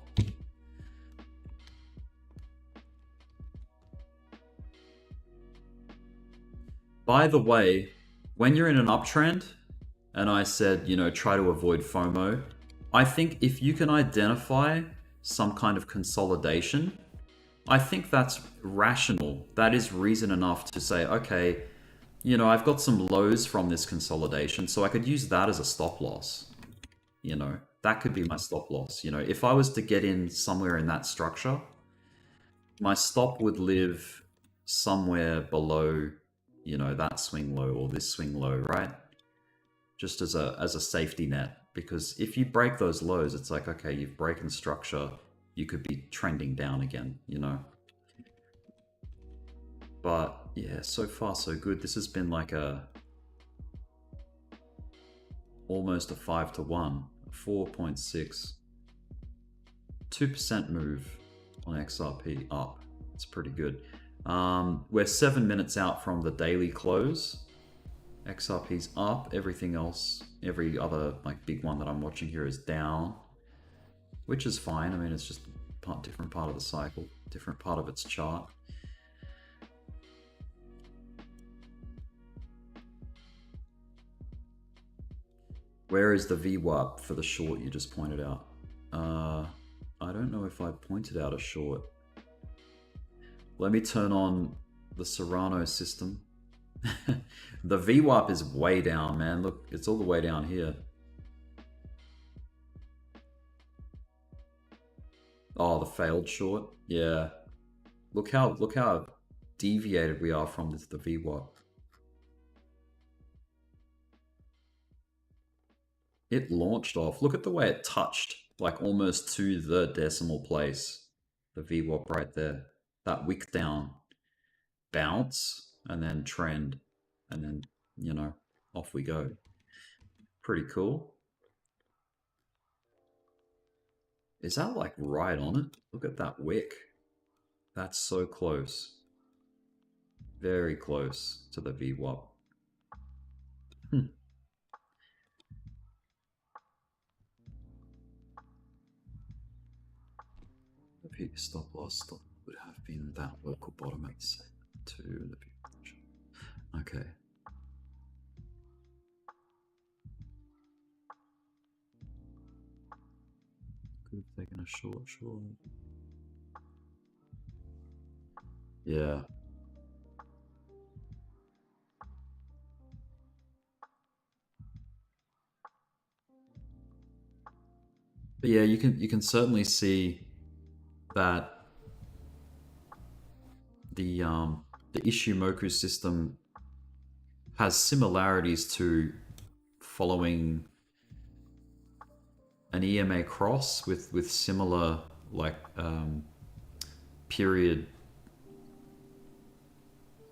By the way, when you're in an uptrend, and I said, you know, try to avoid FOMO, I think if you can identify some kind of consolidation, I think that's rational. That is reason enough to say, okay, you know, I've got some lows from this consolidation, so I could use that as a stop loss. You know, that could be my stop loss. You know, if I was to get in somewhere in that structure, my stop would live somewhere below, you know, that swing low or this swing low, right? Just as a safety net. Because if you break those lows, it's like, okay, you've broken structure, you could be trending down again, you know? But yeah, so far so good. This has been like almost a 5 to 1, 4.6, 2% move on XRP up. It's pretty good. We're 7 minutes out from the daily close. XRP's up, everything else, every other like big one that I'm watching here is down, which is fine. I mean, it's just a different part of the cycle, different part of its chart. Where is the VWAP for the short you just pointed out? I don't know if I pointed out a short. Let me turn on the Serrano system. The VWAP is way down, man. Look, it's all the way down here. Oh, the failed short. Yeah. Look how deviated we are from the VWAP. It launched off. Look at the way it touched, like almost to the decimal place. The VWAP right there. That wick down, bounce, and then trend, and then, you know, off we go. Pretty cool. Is that like right on it? Look at that wick. That's so close. Very close to the VWAP. The peak stop loss stop would have been that local bottom at set to the peak. Okay. Could have taken a short. Yeah. But yeah, you can certainly see that the Ishimoku system has similarities to following an EMA cross with similar like period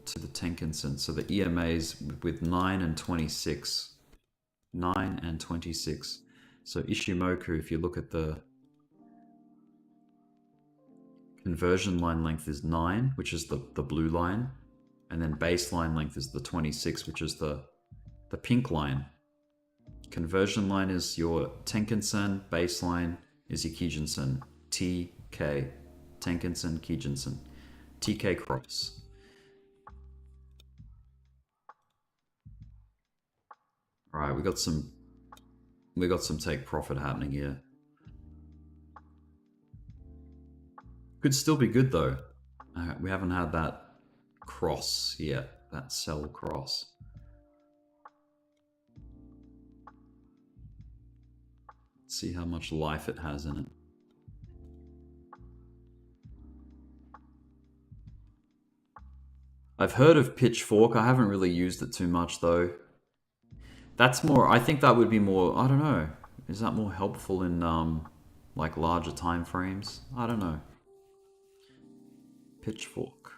to the Tenkan-sen. So the EMAs with 9 and 26. 9 and 26. So Ishimoku, if you look at the conversion line length is 9, which is the blue line. And then baseline length is the 26, which is the pink line. Conversion line is your Tenkan-sen, baseline is your Kijun-sen. TK. Tenkan-sen, Kijun-sen. TK cross. Alright, we got some take profit happening here. Could still be good though. We haven't had that cross yet, that sell cross. Let's see how much life it has in it. I've heard of Pitchfork. I haven't really used it too much though. That's more, I think that would be more, I don't know. Is that more helpful in like larger time frames? I don't know. Pitchfork.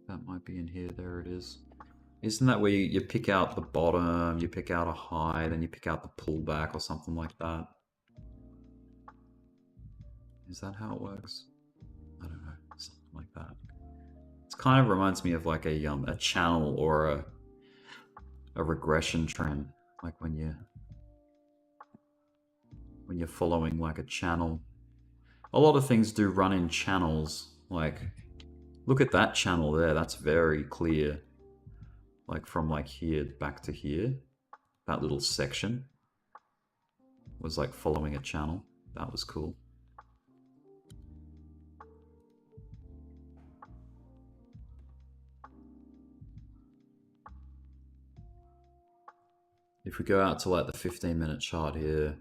That might be in here. There it is. Isn't that where you pick out the bottom, you pick out a high, then you pick out the pullback or something like that? Is that how it works? I don't know, something like that. It kind of reminds me of like a channel or a regression trend, like when you're following like a channel. A lot of things do run in channels. Like, look at that channel there. That's very clear. Like from like here back to here, that little section was like following a channel. That was cool. If we go out to like the 15-minute chart here,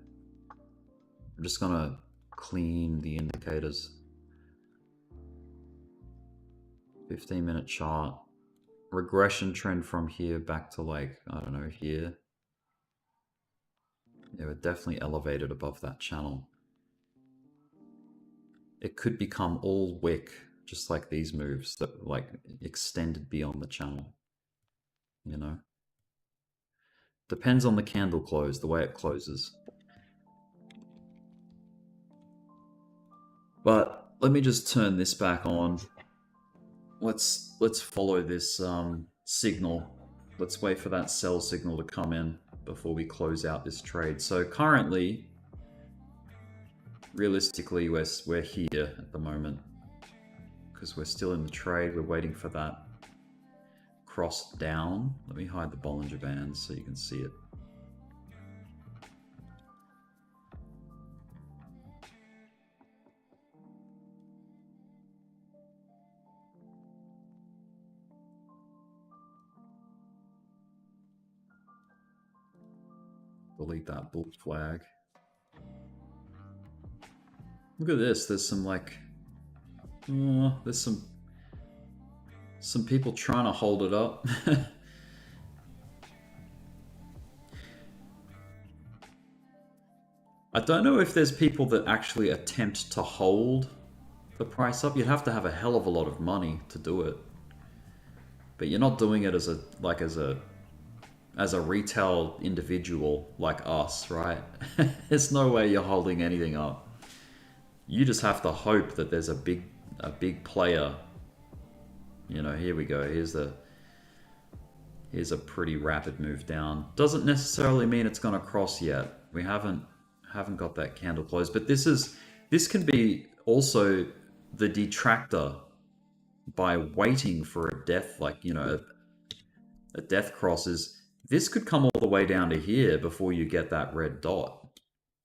I'm just gonna clean the indicators. 15-minute chart, regression trend from here back to like, I don't know, here. Yeah, we're definitely elevated above that channel. It could become all wick, just like these moves that like extended beyond the channel, you know? Depends on the candle close, the way it closes. But let me just turn this back on. Let's follow this signal. Let's wait for that sell signal to come in before we close out this trade. So currently, realistically, we're here at the moment because we're still in the trade. We're waiting for that cross down. Let me hide the Bollinger Bands so you can see it. Delete that bull flag. Look at this. There's some like, there's some people trying to hold it up. I don't know if there's people that actually attempt to hold the price up. You'd have to have a hell of a lot of money to do it. But you're not doing it as a retail individual like us, right? There's no way you're holding anything up. You just have to hope that there's a big player. You know, here we go. Here's a pretty rapid move down. Doesn't necessarily mean it's going to cross yet. We haven't got that candle close, but this can be also the detractor by waiting for a death, like, you know, a death crosses. This could come all the way down to here before you get that red dot.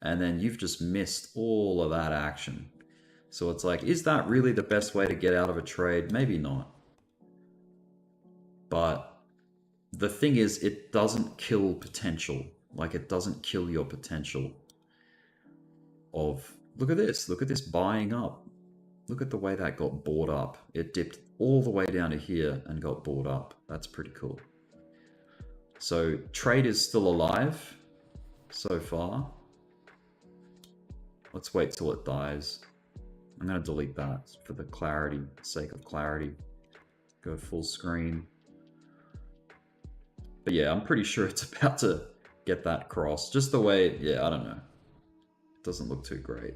And then you've just missed all of that action. So it's like, is that really the best way to get out of a trade? Maybe not. But the thing is, it doesn't kill potential. Like, it doesn't kill your potential of, look at this buying up. Look at the way that got bought up. It dipped all the way down to here and got bought up. That's pretty cool. So trade is still alive so far. Let's wait till it dies. I'm going to delete that for the sake of clarity. Go full screen. But yeah, I'm pretty sure it's about to get that cross. Just the way, yeah, I don't know. It doesn't look too great.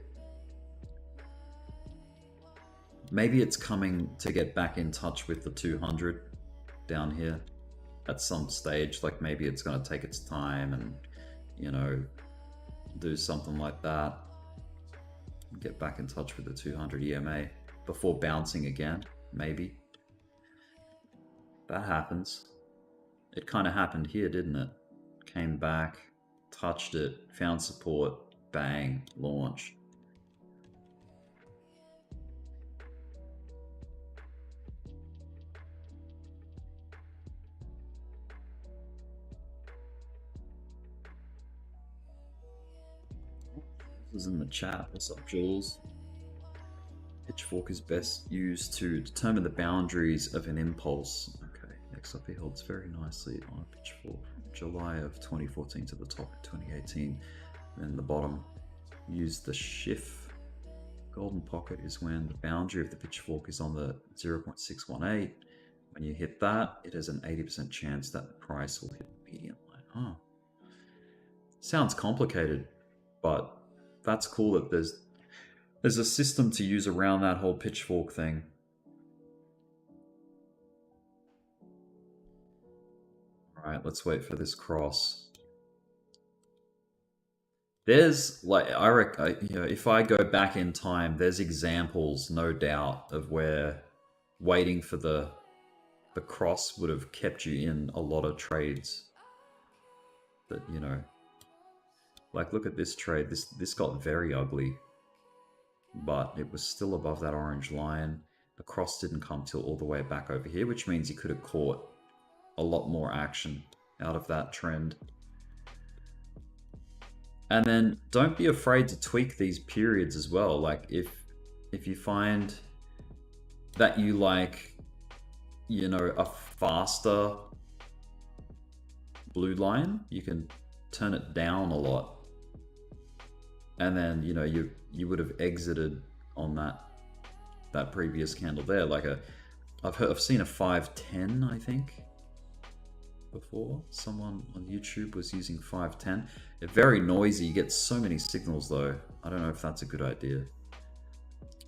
Maybe it's coming to get back in touch with the 200 down here at some stage. Like maybe it's going to take its time and, you know, do something like that. Get back in touch with the 200 EMA before bouncing again, maybe. That happens. It kind of happened here, didn't it? Came back, touched it, found support, bang, launch. This is in the chat. What's up, Jules? Pitchfork is best used to determine the boundaries of an impulse. Okay, XRP holds very nicely on a pitchfork from July of 2014 to the top of 2018. Then the bottom, use the shift. Golden pocket is when the boundary of the pitchfork is on the 0.618. When you hit that, it has an 80% chance that the price will hit the median line. Huh. Sounds complicated, but that's cool that there's a system to use around that whole pitchfork thing. All right, let's wait for this cross. There's like, I reckon, you know, if I go back in time, there's examples, no doubt, of where waiting for the cross would have kept you in a lot of trades. That, you know, like look at this trade. This got very ugly, but it was still above that orange line. The cross didn't come till all the way back over here, which means you could have caught a lot more action out of that trend. And then don't be afraid to tweak these periods as well. Like if you find that you like, you know, a faster blue line, you can turn it down a lot. And then, you know, you would have exited on that previous candle there. Like I've seen a 510, I think. before. Someone on YouTube was using 510. It's very noisy. You get so many signals though. I don't know if that's a good idea.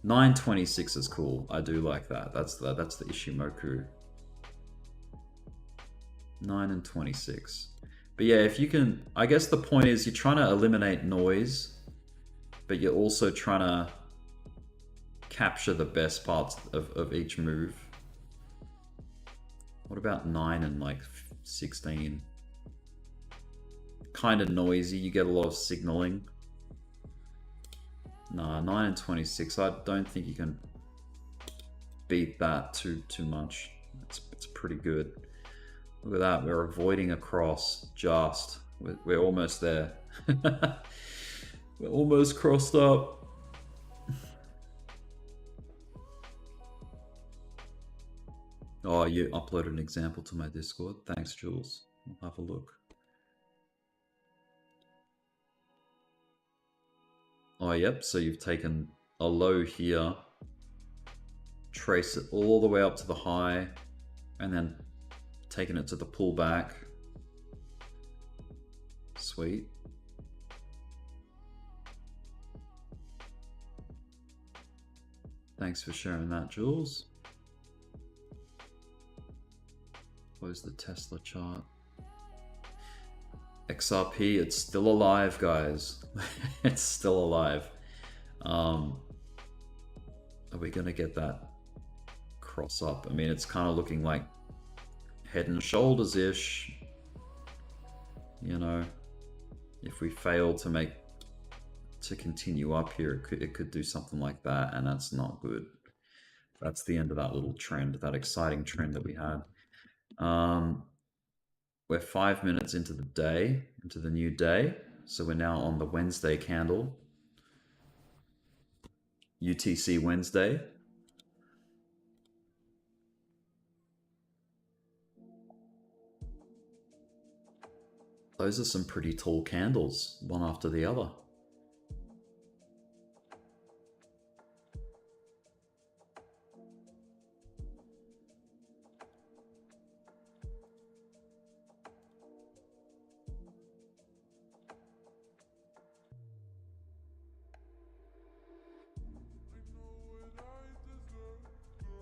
926 is cool. I do like that. That's the Ishimoku. 9 and 26. But yeah, if you can, I guess the point is you're trying to eliminate noise, but you're also trying to capture the best parts of each move. What about 9 and like 16? Kind of noisy, you get a lot of signaling. Nah, 9 and 26, I don't think you can beat that too much. It's pretty good. Look at that, we're avoiding a cross, just. We're almost there. We're almost crossed up. Oh, you uploaded an example to my Discord. Thanks, Jules. I'll have a look. Oh, yep, so you've taken a low here, trace it all the way up to the high, and then taken it to the pullback. Sweet. Thanks for sharing that, Jules. Close the Tesla chart. XRP, it's still alive, guys. It's still alive. Are we gonna get that cross up? I mean, it's kind of looking like head and shoulders-ish. You know, if we fail to continue up here, it could do something like that, and that's not good. That's the end of that little trend, that exciting trend that we had. We're 5 minutes into the day, into the new day. So we're now on the Wednesday candle. UTC Wednesday. Those are some pretty tall candles, one after the other.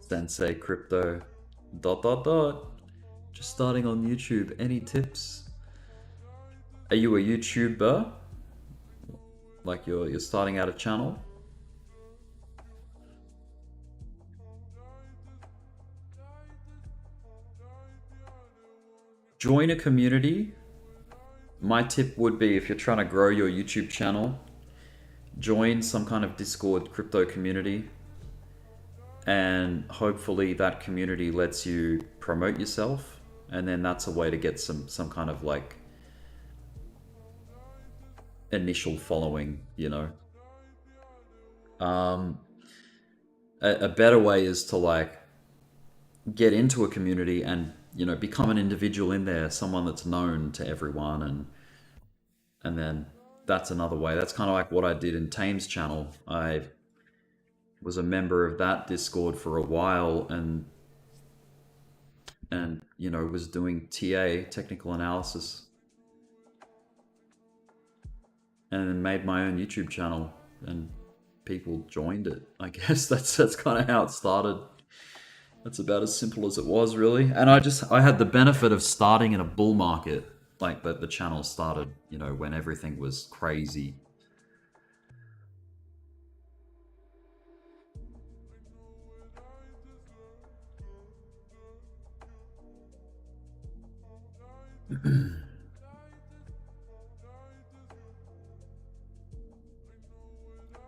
Sensei Crypto ... Just starting on YouTube. Any tips? Are you a YouTuber? Like you're starting out a channel? Join a community. My tip would be, if you're trying to grow your YouTube channel, join some kind of Discord crypto community, and hopefully that community lets you promote yourself, and then that's a way to get some kind of like initial following, you know. A better way is to like get into a community and, you know, become an individual in there, someone that's known to everyone, and then that's another way. That's kind of like what I did in Tame's channel. I was a member of that Discord for a while, and you know, was doing TA, technical analysis, and then made my own YouTube channel, and people joined it. I guess that's kind of how it started. That's about as simple as it was, really. And I had the benefit of starting in a bull market. Like the channel started, you know, when everything was crazy.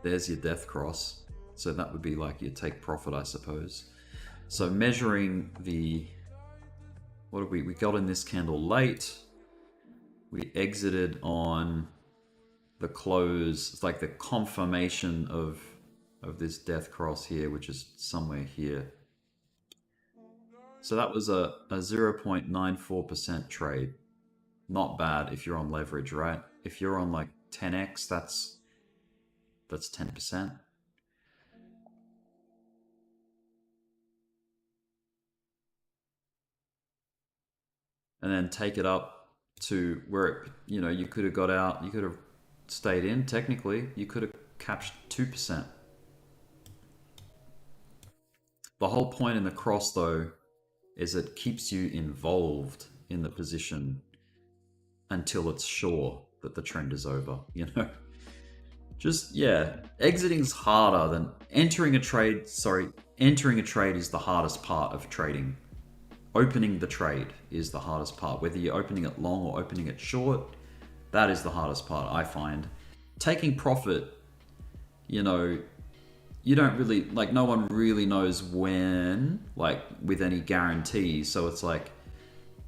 There's your death cross. So that would be like your take profit, I suppose. So measuring the, what did we got in this candle late. We exited on the close. It's like the confirmation of this death cross here, which is somewhere here. So that was a 0.94% trade. Not bad if you're on leverage, right? If you're on like 10x, that's 10%. and then take it up to where it, you know, you could have got out, you could have stayed in. Technically, you could have captured 2%. The whole point in the cross, though, is it keeps you involved in the position until it's sure that the trend is over, you know? Just, yeah, exiting's harder than entering a trade. Sorry, entering a trade is the hardest part of trading. Opening the trade is the hardest part. Whether you're opening it long or opening it short, that is the hardest part, I find. Taking profit, you know, you don't really, like, no one really knows when, like, with any guarantee. So it's like,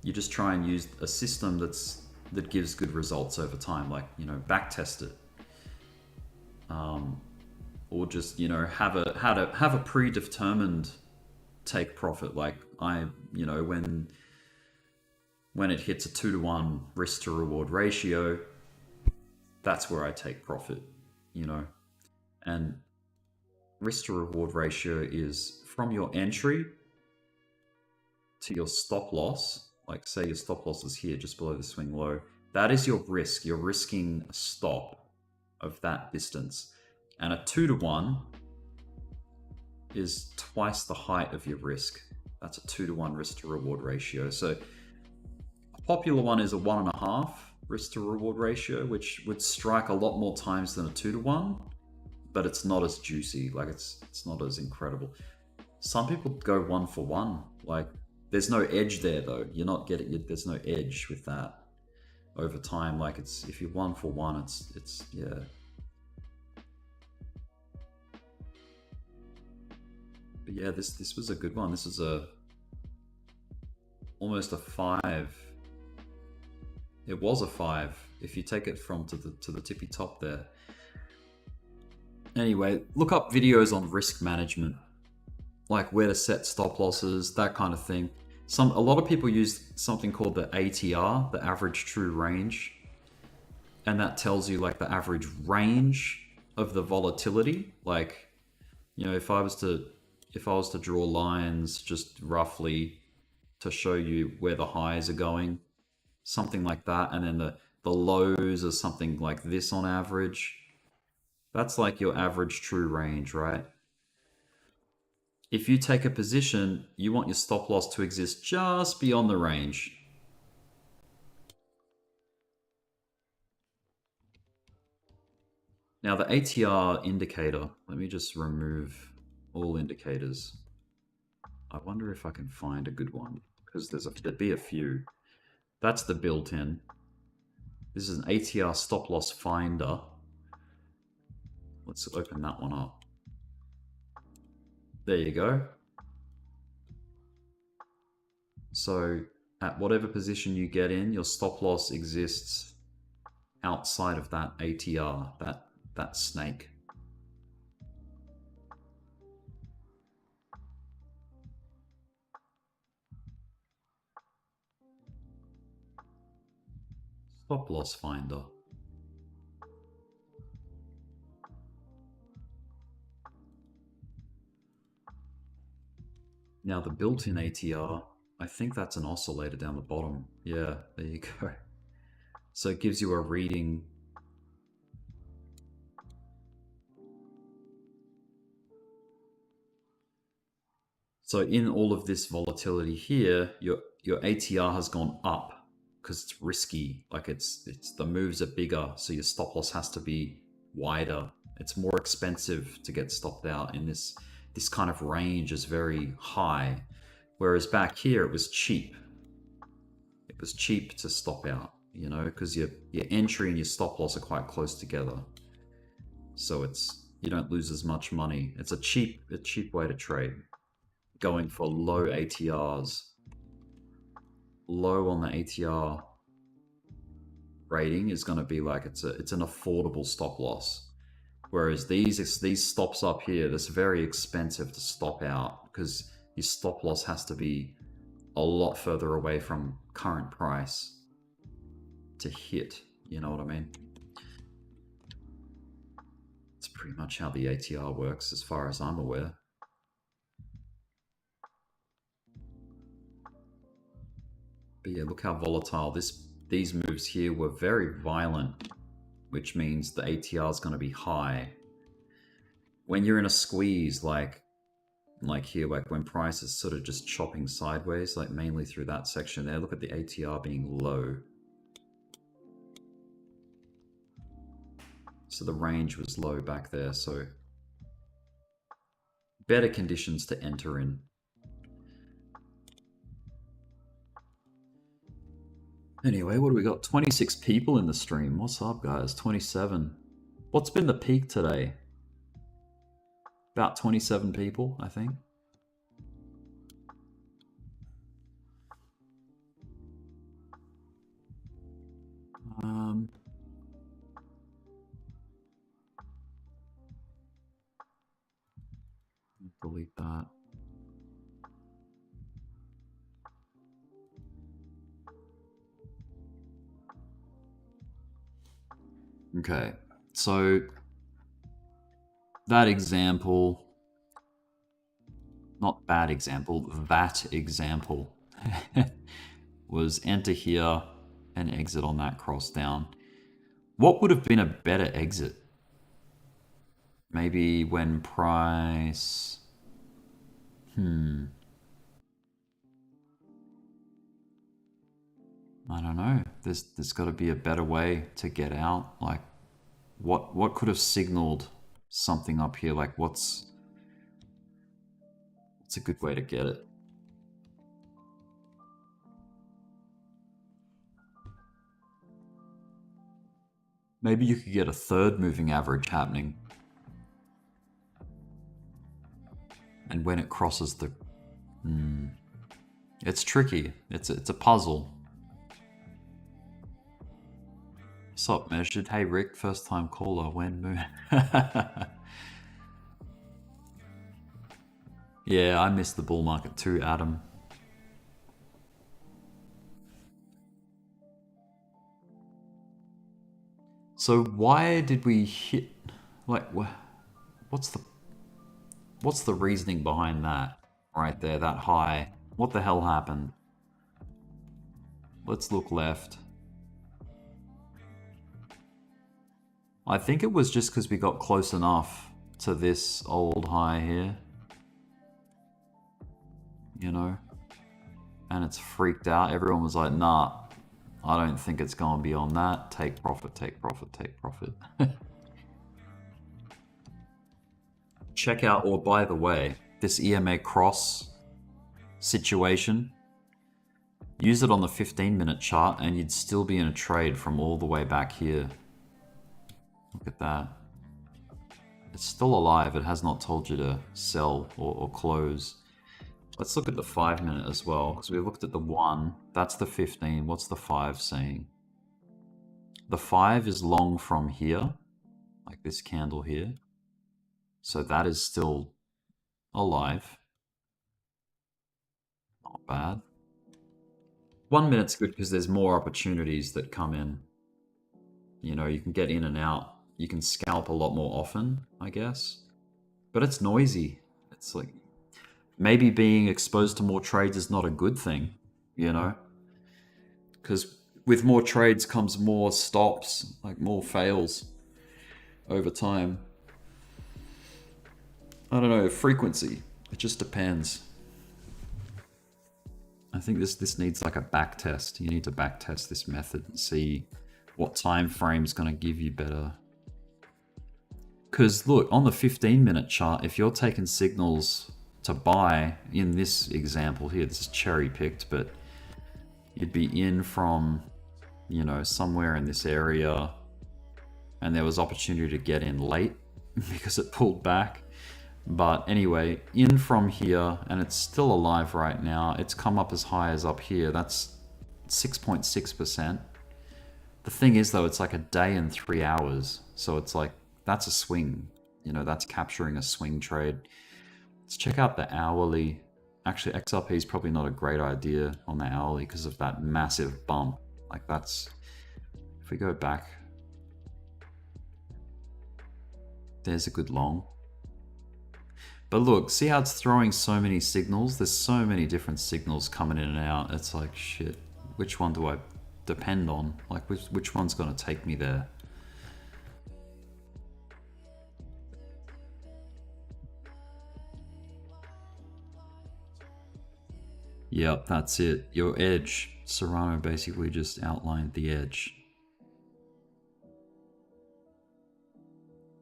you just try and use a system that gives good results over time, like, you know, back test it. Or just, you know, have a predetermined take profit. Like, you know, when it hits a 2-to-1 risk to reward ratio, that's where I take profit, you know. And risk to reward ratio is from your entry to your stop loss. Like, say your stop loss is here, just below the swing low. That is your risk. You're risking a stop of that distance. And a 2-to-1 is twice the height of your risk. That's a 2-to-1 risk to reward ratio. So a popular one is a 1.5 risk to reward ratio, which would strike a lot more times than a 2-to-1, but it's not as juicy. Like, it's not as incredible. Some people go 1-for-1. Like, there's no edge there though. You're not getting, there's no edge with that over time. Like, it's, if you're 1-for-1, it's yeah. But yeah, this was a good one. This is almost a 5. It was a 5 if you take it from to the tippy top there. Anyway, look up videos on risk management, like where to set stop losses, that kind of thing. A lot of people use something called the ATR, the average true range, and that tells you like the average range of the volatility. Like, you know, if I was to draw lines just roughly to show you where the highs are going, something like that, and then the lows are something like this on average. That's like your average true range, right? If you take a position, you want your stop loss to exist just beyond the range. Now the ATR indicator, let me just remove all indicators. I wonder if I can find a good one, because there'd be a few. That's the built-in. This is an ATR stop loss finder. Let's open that one up. There you go. So at whatever position you get in, your stop loss exists outside of that ATR, that snake. Stop loss finder. Now the built-in ATR, I think that's an oscillator down the bottom. Yeah, there you go. So it gives you a reading. So in all of this volatility here, your ATR has gone up because it's risky. Like, it's the moves are bigger, so your stop loss has to be wider. It's more expensive to get stopped out in this kind of range is very high. Whereas back here it was cheap. It was cheap to stop out, you know, because your entry and your stop loss are quite close together. So you don't lose as much money. It's a cheap way to trade. Going for low ATRs, low on the ATR rating is going to be like it's an affordable stop loss. Whereas these stops up here, that's very expensive to stop out because your stop loss has to be a lot further away from current price to hit. You know what I mean? It's pretty much how the ATR works as far as I'm aware. But yeah, look how volatile these moves here were. Very violent, which means the ATR is going to be high. When you're in a squeeze, like here, like when price is sort of just chopping sideways, like mainly through that section there, look at the ATR being low. So the range was low back there, so better conditions to enter in. Anyway, what do we got? 26 people in the stream. What's up, guys? 27. What's been the peak today? About 27 people, I think. Delete that. Okay, so that example, not bad example, that example was enter here and exit on that cross down. What would have been a better exit? Maybe when price... I don't know. There's got to be a better way to get out. Like, what could have signaled something up here? Like, what's a good way to get it? Maybe you could get a third moving average happening. And when it crosses the... It's tricky. It's a puzzle. What's up, Measured? Hey, Rick, first time caller. When moon? Yeah, I missed the bull market too, Adam. So why did we hit... Like, what's the reasoning behind that? Right there, that high. What the hell happened? Let's look left. I think it was just because we got close enough to this old high here. You know? And it's freaked out. Everyone was like, nah, I don't think it's going beyond that. Take profit, take profit, take profit. Check out, or by the way, this EMA cross situation. Use it on the 15-minute chart and you'd still be in a trade from all the way back here. Look at that. It's still alive. It has not told you to sell or close. Let's look at the 5-minute as well, because we looked at the 1. That's the 15. What's the 5 saying? The 5 is long from here, like this candle here. So that is still alive. Not bad. 1 minute's good because there's more opportunities that come in. You know, you can get in and out. You can scalp a lot more often, I guess. But it's noisy. It's like, maybe being exposed to more trades is not a good thing, you know? Because with more trades comes more stops, like more fails over time. I don't know, frequency. It just depends. I think this needs like a back test. You need to back test this method and see what time frame's going to give you better. Because look, on the 15-minute chart, if you're taking signals to buy, in this example here, this is cherry picked, but you'd be in from, you know, somewhere in this area, and there was opportunity to get in late because it pulled back. But anyway, in from here, and it's still alive right now. It's come up as high as up here. That's 6.6%. The thing is, though, it's like a day and 3 hours. So it's like, that's a swing. You know, that's capturing a swing trade. Let's check out the hourly. Actually, XRP is probably not a great idea on the hourly because of that massive bump. Like that's, if we go back, there's a good long. But look, see how it's throwing so many signals? There's so many different signals coming in and out. It's like, shit, which one do I depend on? Like which one's going to take me there? Yep, that's it. Your edge. Serrano basically just outlined the edge.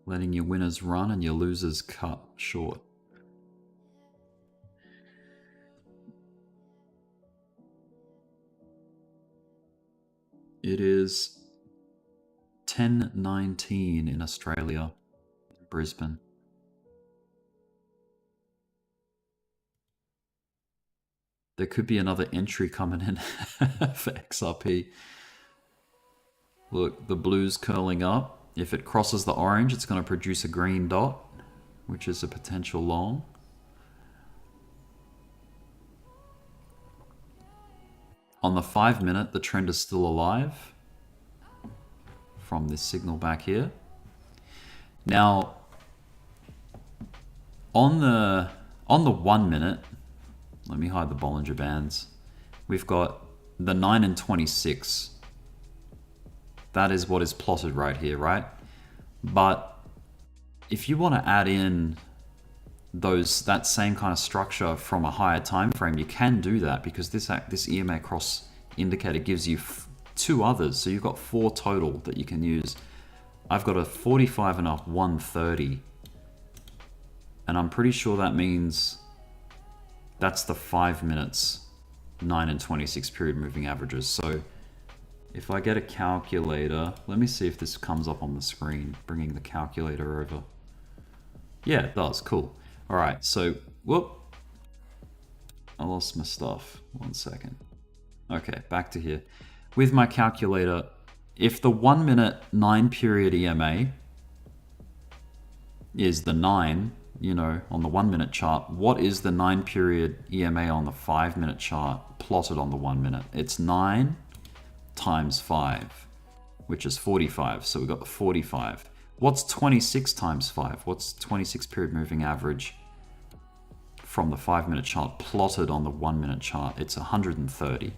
Letting your winners run and your losers cut short. It is 10:19 in Australia, Brisbane. There could be another entry coming in for XRP. Look, the blue's curling up. If it crosses the orange, it's going to produce a green dot, which is a potential long. On the 5 minute, the trend is still alive from this signal back here. Now, on the 1 minute, let me hide the Bollinger Bands. We've got the 9 and 26. That is what is plotted right here, right? But if you want to add in that same kind of structure from a higher time frame, you can do that because this EMA cross indicator gives you 2 others. So you've got 4 total that you can use. I've got a 45 and a 130. And I'm pretty sure that means that's the 5 minutes, 9 and 26 period moving averages. So if I get a calculator, let me see if this comes up on the screen, bringing the calculator over. Yeah, it does. Cool. All right. So, whoop. I lost my stuff. 1 second. Okay, back to here. With my calculator, if the 1 minute 9 period EMA is the 9, you know, on the 1 minute chart, what is the 9 period EMA on the 5 minute chart plotted on the 1 minute? It's 9 times 5, which is 45. So we've got the 45. What's 26 times 5? What's 26 period moving average from the 5 minute chart plotted on the 1 minute chart? It's 130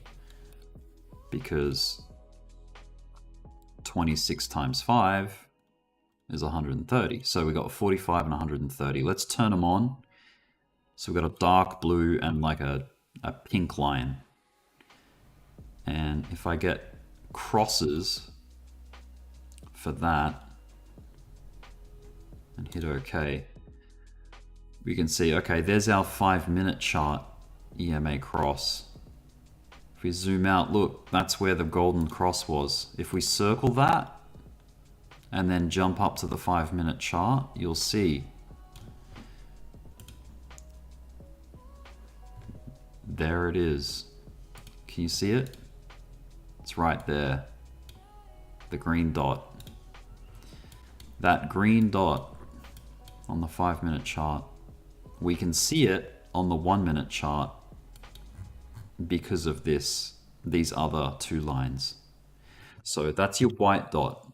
because 26 times 5 is 130. So we got 45 and 130. Let's turn them on. So we've got a dark blue and like a pink line. And if I get crosses for that and hit OK, we can see, okay, there's our 5 minute chart EMA cross. If we zoom out, look, that's where the golden cross was. If we circle that and then jump up to the 5 minute chart, you'll see there it is. Can you see it? It's right there. The green dot. That green dot on the 5 minute chart, we can see it on the 1 minute chart because of these other 2 lines. So that's your white dot.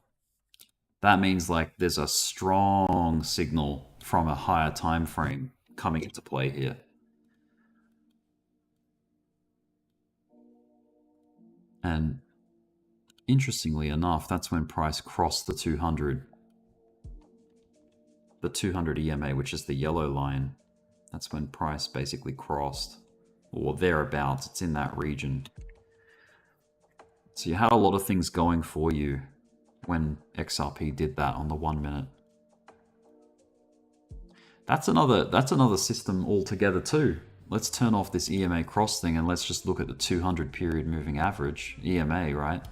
That means like there's a strong signal from a higher time frame coming into play here. And interestingly enough, that's when price crossed the 200. The 200 EMA, which is the yellow line. That's when price basically crossed, or thereabouts. It's in that region. So you had a lot of things going for you when XRP did that on the 1 minute. That's another system altogether too. Let's turn off this EMA cross thing and let's just look at the 200 period moving average, EMA, right?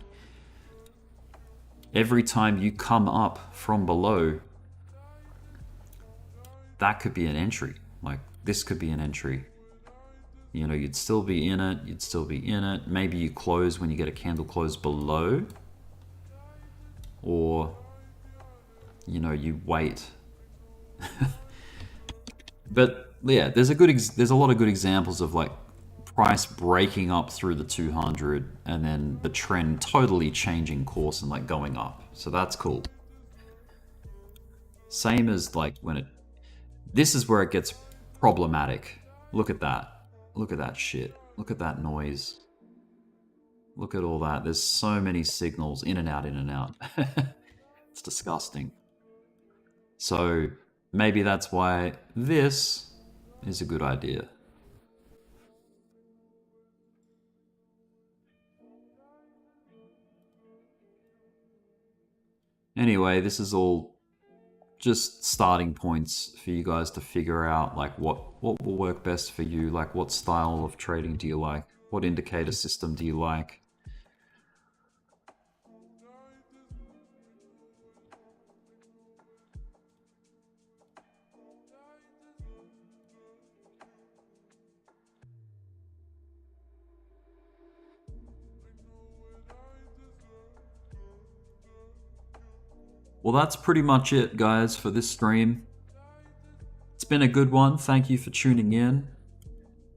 Every time you come up from below, that could be an entry. Like this could be an entry. You know, you'd still be in it, you'd still be in it. Maybe you close when you get a candle close below. Or, you know, you wait. But yeah, there's a lot of good examples of like price breaking up through the 200 and then the trend totally changing course and like going up. So that's cool. Same as like when this is where it gets problematic. Look at that. Look at that shit. Look at that noise. Look at all that. There's so many signals in and out, in and out. It's disgusting. So maybe that's why this is a good idea. Anyway, this is all just starting points for you guys to figure out like what will work best for you, like what style of trading do you like, what indicator system do you like. Well, that's pretty much it, guys, for this stream. It's been a good one. Thank you for tuning in.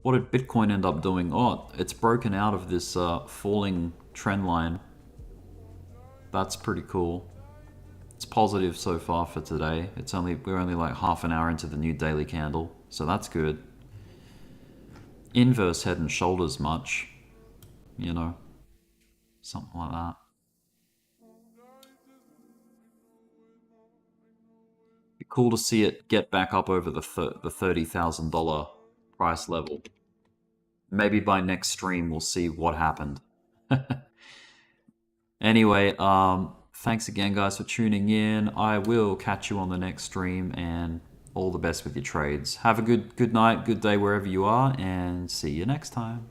What did Bitcoin end up doing? Oh, it's broken out of this falling trend line. That's pretty cool. It's positive so far for today. We're only like half an hour into the new daily candle, so that's good. Inverse head and shoulders much, you know, something like that. Be cool to see it get back up over the $30,000 price level. Maybe by next stream we'll see what happened. Anyway, thanks again, guys, for tuning in. I will catch you on the next stream, and all the best with your trades. Have a good night, good day wherever you are, and see you next time.